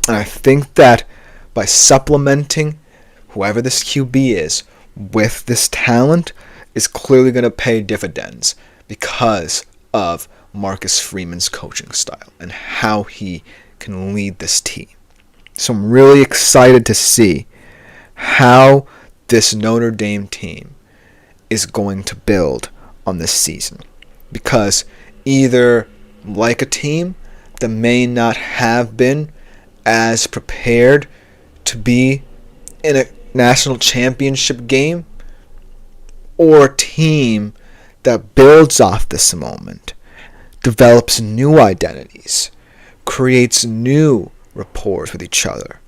And I think that by supplementing whoever this QB is with this talent is clearly going to pay dividends because of Marcus Freeman's coaching style and how he can lead this team. So I'm really excited to see how this Notre Dame team is going to build on this season. Because either, like a team that may not have been as prepared to be in a national championship game, or a team that builds off this moment, develops new identities, creates new rapport with each other,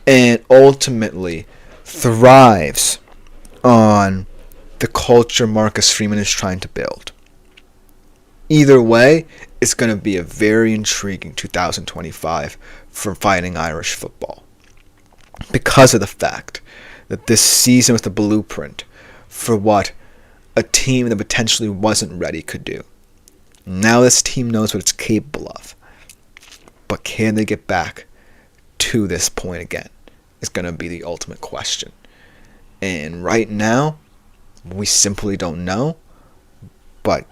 and ultimately thrives on the culture Marcus Freeman is trying to build. Either way, it's going to be a very intriguing 2025 for Fighting Irish football, because of the fact that this season was the blueprint for what a team that potentially wasn't ready could do. Now this team knows what it's capable of. But can they get back to this point again? Is going to be the ultimate question. And right now, we simply don't know. But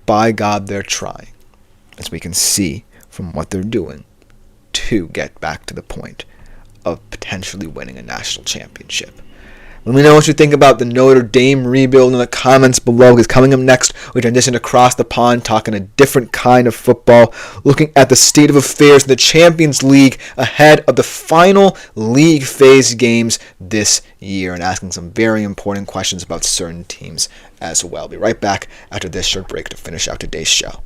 by God, they're trying, as we can see from what they're doing, to get back to the point of potentially winning a national championship. Let me know what you think about the Notre Dame rebuild in the comments below, because coming up next, we transition across the pond, talking a different kind of football, looking at the state of affairs in the Champions League ahead of the final league phase games this year, and asking some very important questions about certain teams as well. I'll be right back after this short break to finish out today's show.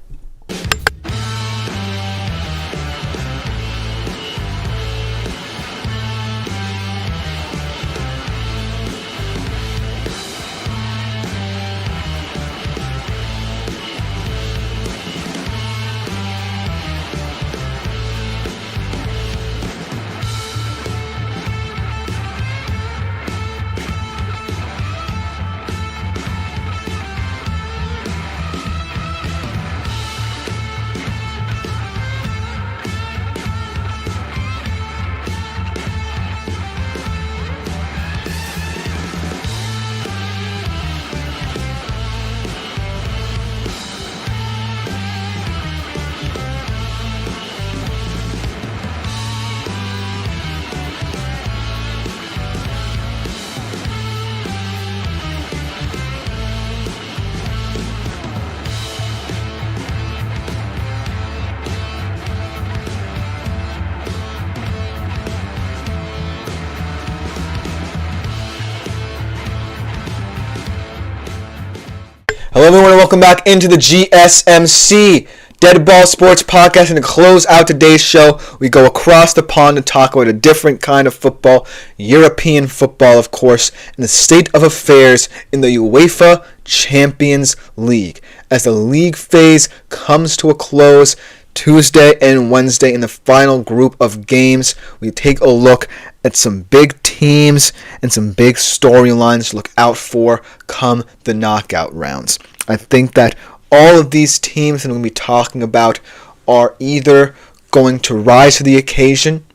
welcome back into the GSMC Dead Ball Sports Podcast. And to close out today's show, we go across the pond and talk about a different kind of football, European football, of course, and the state of affairs in the UEFA Champions League. As the league phase comes to a close Tuesday and Wednesday in the final group of games, we take a look at some big teams and some big storylines to look out for come the knockout rounds. I think that all of these teams that I'm going to be talking about are either going to rise to the occasion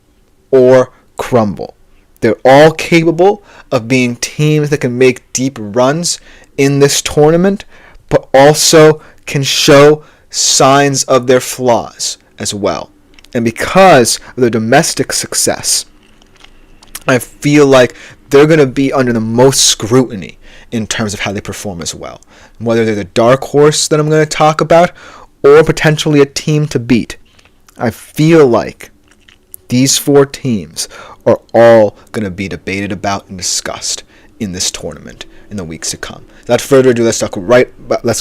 or crumble. They're all capable of being teams that can make deep runs in this tournament, but also can show signs of their flaws as well. And because of their domestic success, I feel like they're going to be under the most scrutiny in terms of how they perform as well. Whether they're the dark horse that I'm going to talk about or potentially a team to beat. I feel like these four teams are all going to be debated about and discussed in this tournament in the weeks to come. Without further ado, let's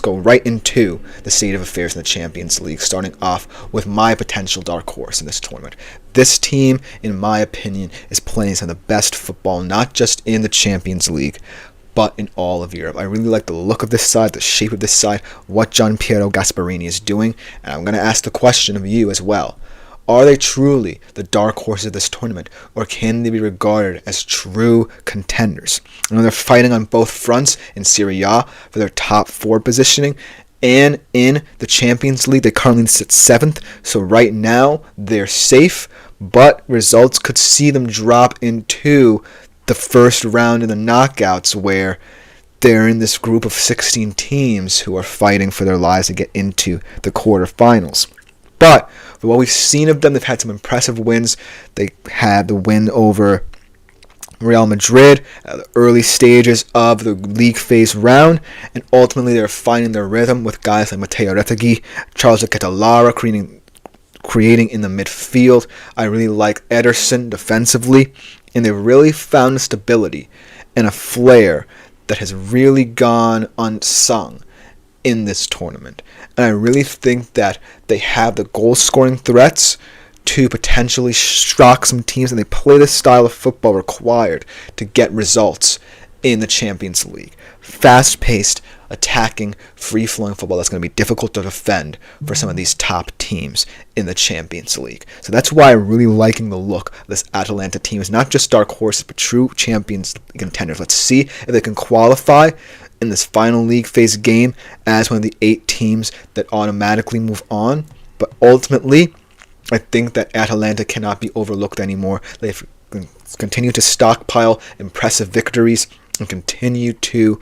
go right into the state of affairs in the Champions League, starting off with my potential dark horse in this tournament. This team, in my opinion, is playing some of the best football, not just in the Champions League, but in all of Europe. I really like the look of this side, the shape of this side, what Gianpiero Gasperini is doing, and I'm going to ask the question of you as well. Are they truly the dark horses of this tournament, or can they be regarded as true contenders? I know they're fighting on both fronts in Serie A for their top four positioning, and in the Champions League they currently sit 7th, so right now they're safe, but results could see them drop into the first round in the knockouts, where they're in this group of 16 teams who are fighting for their lives to get into the quarterfinals. But for what we've seen of them, they've had some impressive wins. They had the win over Real Madrid at the early stages of the league phase round, and ultimately they're finding their rhythm with guys like Matteo Retegui, Charles Catalara creating in the midfield. I really like Ederson defensively, and they've really found a stability and a flair that has really gone unsung in this tournament. And I really think that they have the goal-scoring threats to potentially shock some teams, and they play the style of football required to get results in the Champions League. Fast-paced, attacking, free-flowing football that's going to be difficult to defend for some of these top teams in the Champions League. So that's why I'm really liking the look of this Atalanta team. It's not just dark horses, but true Champions League contenders. Let's see if they can qualify in this final league phase game as one of the 8 teams that automatically move on. But ultimately, I think that Atalanta cannot be overlooked anymore. They've continued to stockpile impressive victories and continue to,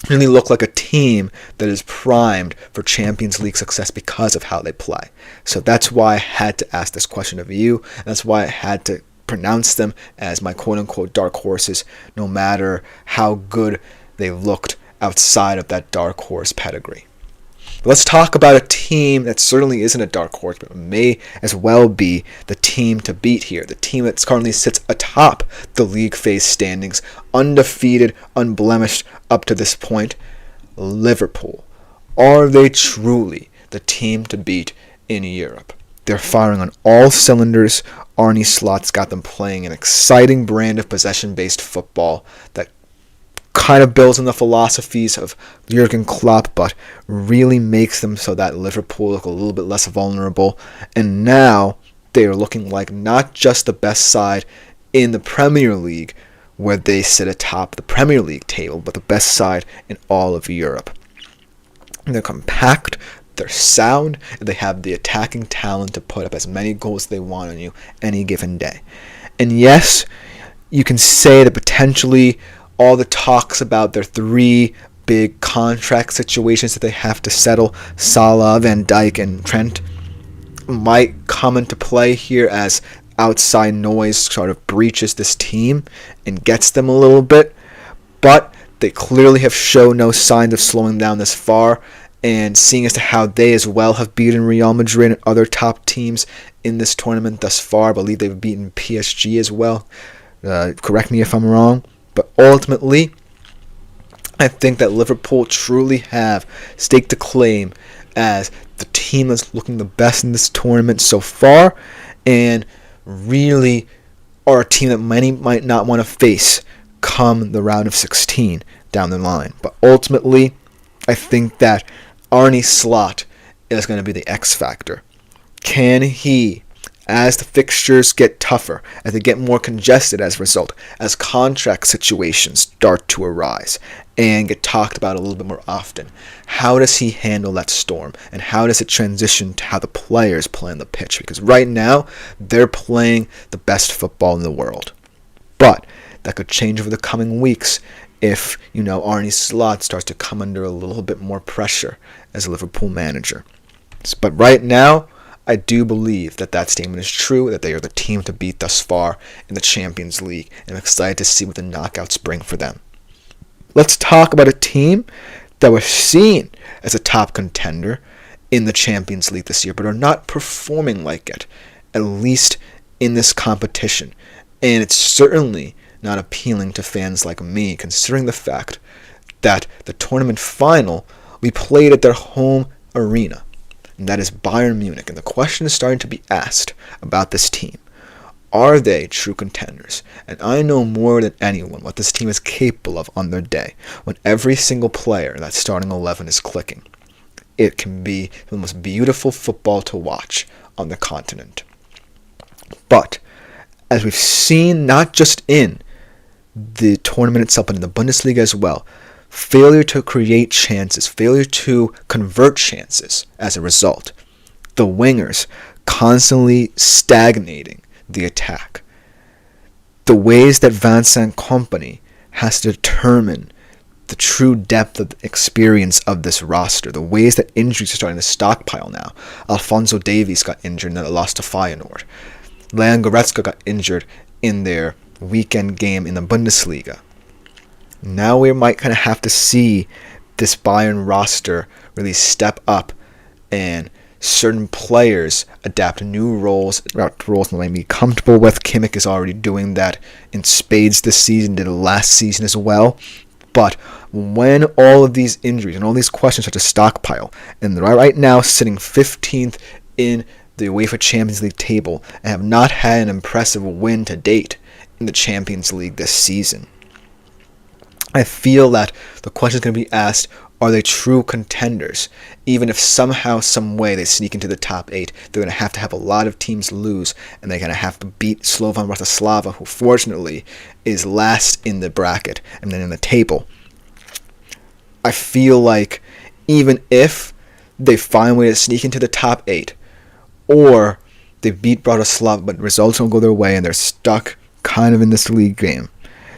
really look like a team that is primed for Champions League success because of how they play. So that's why I had to ask this question of you, and that's why I had to pronounce them as my quote-unquote dark horses, no matter how good they looked outside of that dark horse pedigree. But let's talk about a team that certainly isn't a dark horse, but may as well be the team to beat here. The team that currently sits atop the league phase standings, undefeated, unblemished up to this point, Liverpool. Are they truly the team to beat in Europe? They're firing on all cylinders. Arne Slot's got them playing an exciting brand of possession-based football that kind of builds on the philosophies of Jurgen Klopp, but really makes them so that Liverpool look a little bit less vulnerable. And now they are looking like not just the best side in the Premier League, where they sit atop the Premier League table, but the best side in all of Europe. And they're compact, they're sound, and they have the attacking talent to put up as many goals as they want on you any given day. And yes, you can say that potentially all the talks about their 3 big contract situations that they have to settle, Salah, Van Dijk, and Trent, might come into play here as outside noise sort of breaches this team and gets them a little bit. But they clearly have shown no signs of slowing down this far, and seeing as to how they as well have beaten Real Madrid and other top teams in this tournament thus far, I believe they've beaten PSG as well. Correct me if I'm wrong. But ultimately, I think that Liverpool truly have staked a claim as the team that's looking the best in this tournament so far, and really are a team that many might not want to face come the round of 16 down the line. But ultimately, I think that Arne Slot is going to be the X factor. Can he, as the fixtures get tougher, as they get more congested as a result, as contract situations start to arise and get talked about a little bit more often, how does he handle that storm? And how does it transition to how the players play on the pitch? Because right now, they're playing the best football in the world. But that could change over the coming weeks if, Arne Slot starts to come under a little bit more pressure as a Liverpool manager. But right now, I do believe that statement is true, that they are the team to beat thus far in the Champions League, and I'm excited to see what the knockouts bring for them. Let's talk about a team that was seen as a top contender in the Champions League this year, but are not performing like it, at least in this competition. And it's certainly not appealing to fans like me, considering the fact that the tournament final we played at their home arena, and that is Bayern Munich. And the question is starting to be asked about this team. Are they true contenders? And I know more than anyone what this team is capable of on their day, when every single player in that starting 11 is clicking. It can be the most beautiful football to watch on the continent. But, as we've seen not just in the tournament itself, but in the Bundesliga as well, failure to create chances, failure to convert chances as a result. The wingers constantly stagnating the attack. The ways that Vincent Kompany has to determine the true depth of the experience of this roster. The ways that injuries are starting to stockpile now. Alphonso Davies got injured and then lost to Feyenoord. Leon Goretzka got injured in their weekend game in the Bundesliga. Now we might kind of have to see this Bayern roster really step up and certain players adapt new roles they might be comfortable with. Kimmich is already doing that in spades this season, did it last season as well. But when all of these injuries and all these questions start to stockpile, and they're right now sitting 15th in the UEFA Champions League table and have not had an impressive win to date in the Champions League this season, I feel that the question is going to be asked, are they true contenders? Even if somehow, some way they sneak into the top 8, they're going to have a lot of teams lose, and they're going to have to beat Slovan Bratislava, who fortunately is last in the bracket and then in the table. I feel like even if they find a way to sneak into the top 8, or they beat Bratislava but results don't go their way and they're stuck kind of in this league game,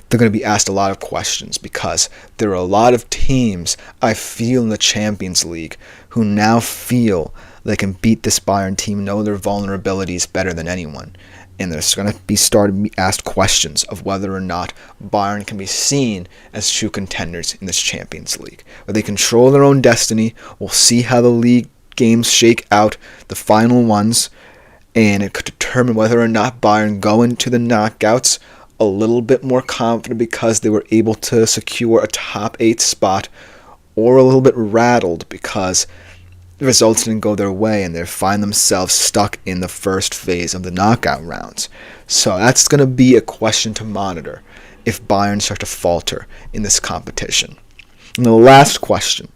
they're going to be asked a lot of questions, because there are a lot of teams I feel in the Champions League who now feel they can beat this Bayern team, know their vulnerabilities better than anyone. And there's going to be asked questions of whether or not Bayern can be seen as true contenders in this Champions League. But they control their own destiny. We'll see how the league games shake out, the final ones, and it could determine whether or not Bayern go into the knockouts a little bit more confident because they were able to secure a top 8 spot, or a little bit rattled because the results didn't go their way and they find themselves stuck in the first phase of the knockout rounds. So that's going to be a question to monitor if Bayern start to falter in this competition. And the last question,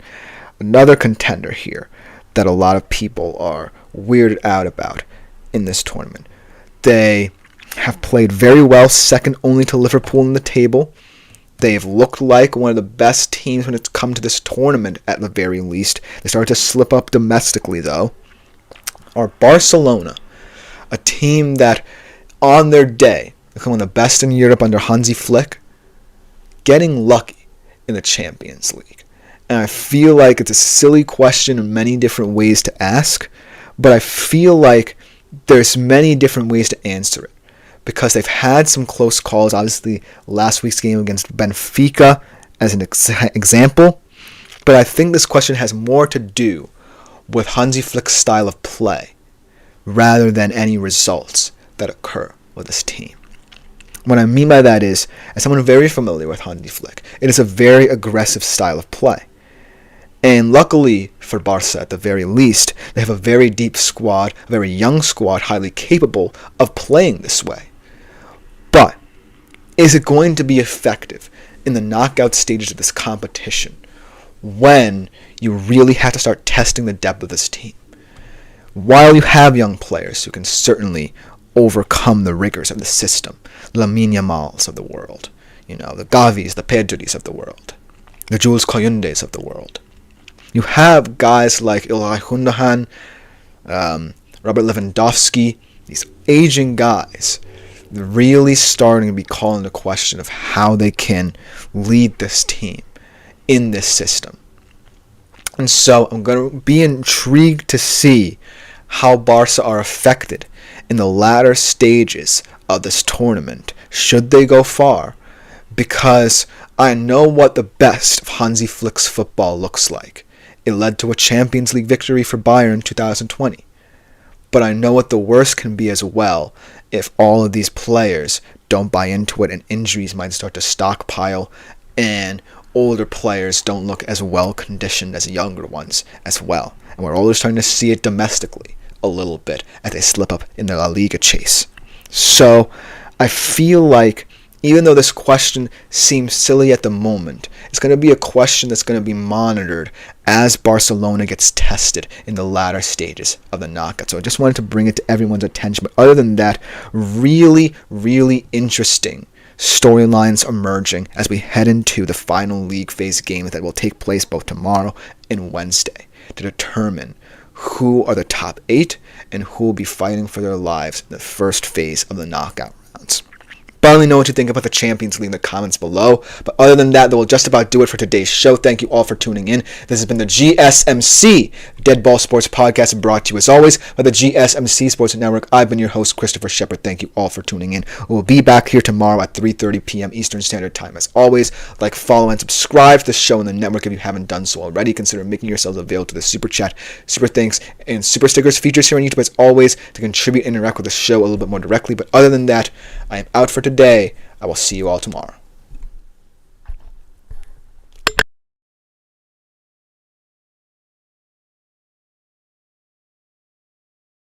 another contender here that a lot of people are weirded out about in this tournament. They have played very well, second only to Liverpool in the table. They've looked like one of the best teams when it's come to this tournament, at the very least. They started to slip up domestically, though. Are Barcelona, a team that, on their day, become one of the best in Europe under Hansi Flick, getting lucky in the Champions League? And I feel like it's a silly question in many different ways to ask, but I feel like there's many different ways to answer it, because they've had some close calls. Obviously, last week's game against Benfica as an example. But I think this question has more to do with Hansi Flick's style of play rather than any results that occur with this team. What I mean by that is, as someone very familiar with Hansi Flick, it is a very aggressive style of play. And luckily for Barca, at the very least, they have a very deep squad, a very young squad, highly capable of playing this way. But is it going to be effective in the knockout stages of this competition when you really have to start testing the depth of this team? While you have young players who can certainly overcome the rigors of the system, Lamine Yamals of the world, the Gavis, the Pedris of the world, the Jules Koyundes of the world. You have guys like Ilkay Gundogan, Robert Lewandowski, these aging guys really starting to be calling the question of how they can lead this team in this system. And so I'm going to be intrigued to see how Barca are affected in the latter stages of this tournament, should they go far, because I know what the best of Hansi Flick's football looks like. It led to a Champions League victory for Bayern in 2020. But I know what the worst can be as well if all of these players don't buy into it and injuries might start to stockpile and older players don't look as well conditioned as younger ones as well. And we're always starting to see it domestically a little bit as they slip up in the La Liga chase. So I feel like even though this question seems silly at the moment, it's going to be a question that's going to be monitored as Barcelona gets tested in the latter stages of the knockout. So I just wanted to bring it to everyone's attention. But other than that, really, really interesting storylines emerging as we head into the final league phase games that will take place both tomorrow and Wednesday to determine who are the top 8 and who will be fighting for their lives in the first phase of the knockout rounds. But let me know what you think about the Champions League in the comments below. But other than that will just about do it for today's show. Thank you all for tuning in. This has been the GSMC Dead Ball Sports Podcast, brought to you as always by the GSMC Sports Network. I've been your host, Christopher Shepard. Thank you all for tuning in. We'll be back here tomorrow at 3:30 p.m. Eastern Standard Time. As always, like, follow, and subscribe to the show and the network if you haven't done so already. Consider making yourselves available to the Super Chat, Super Thanks, and Super Stickers features here on YouTube as always to contribute and interact with the show a little bit more directly. But other than that, I am out for today. I will see you all tomorrow.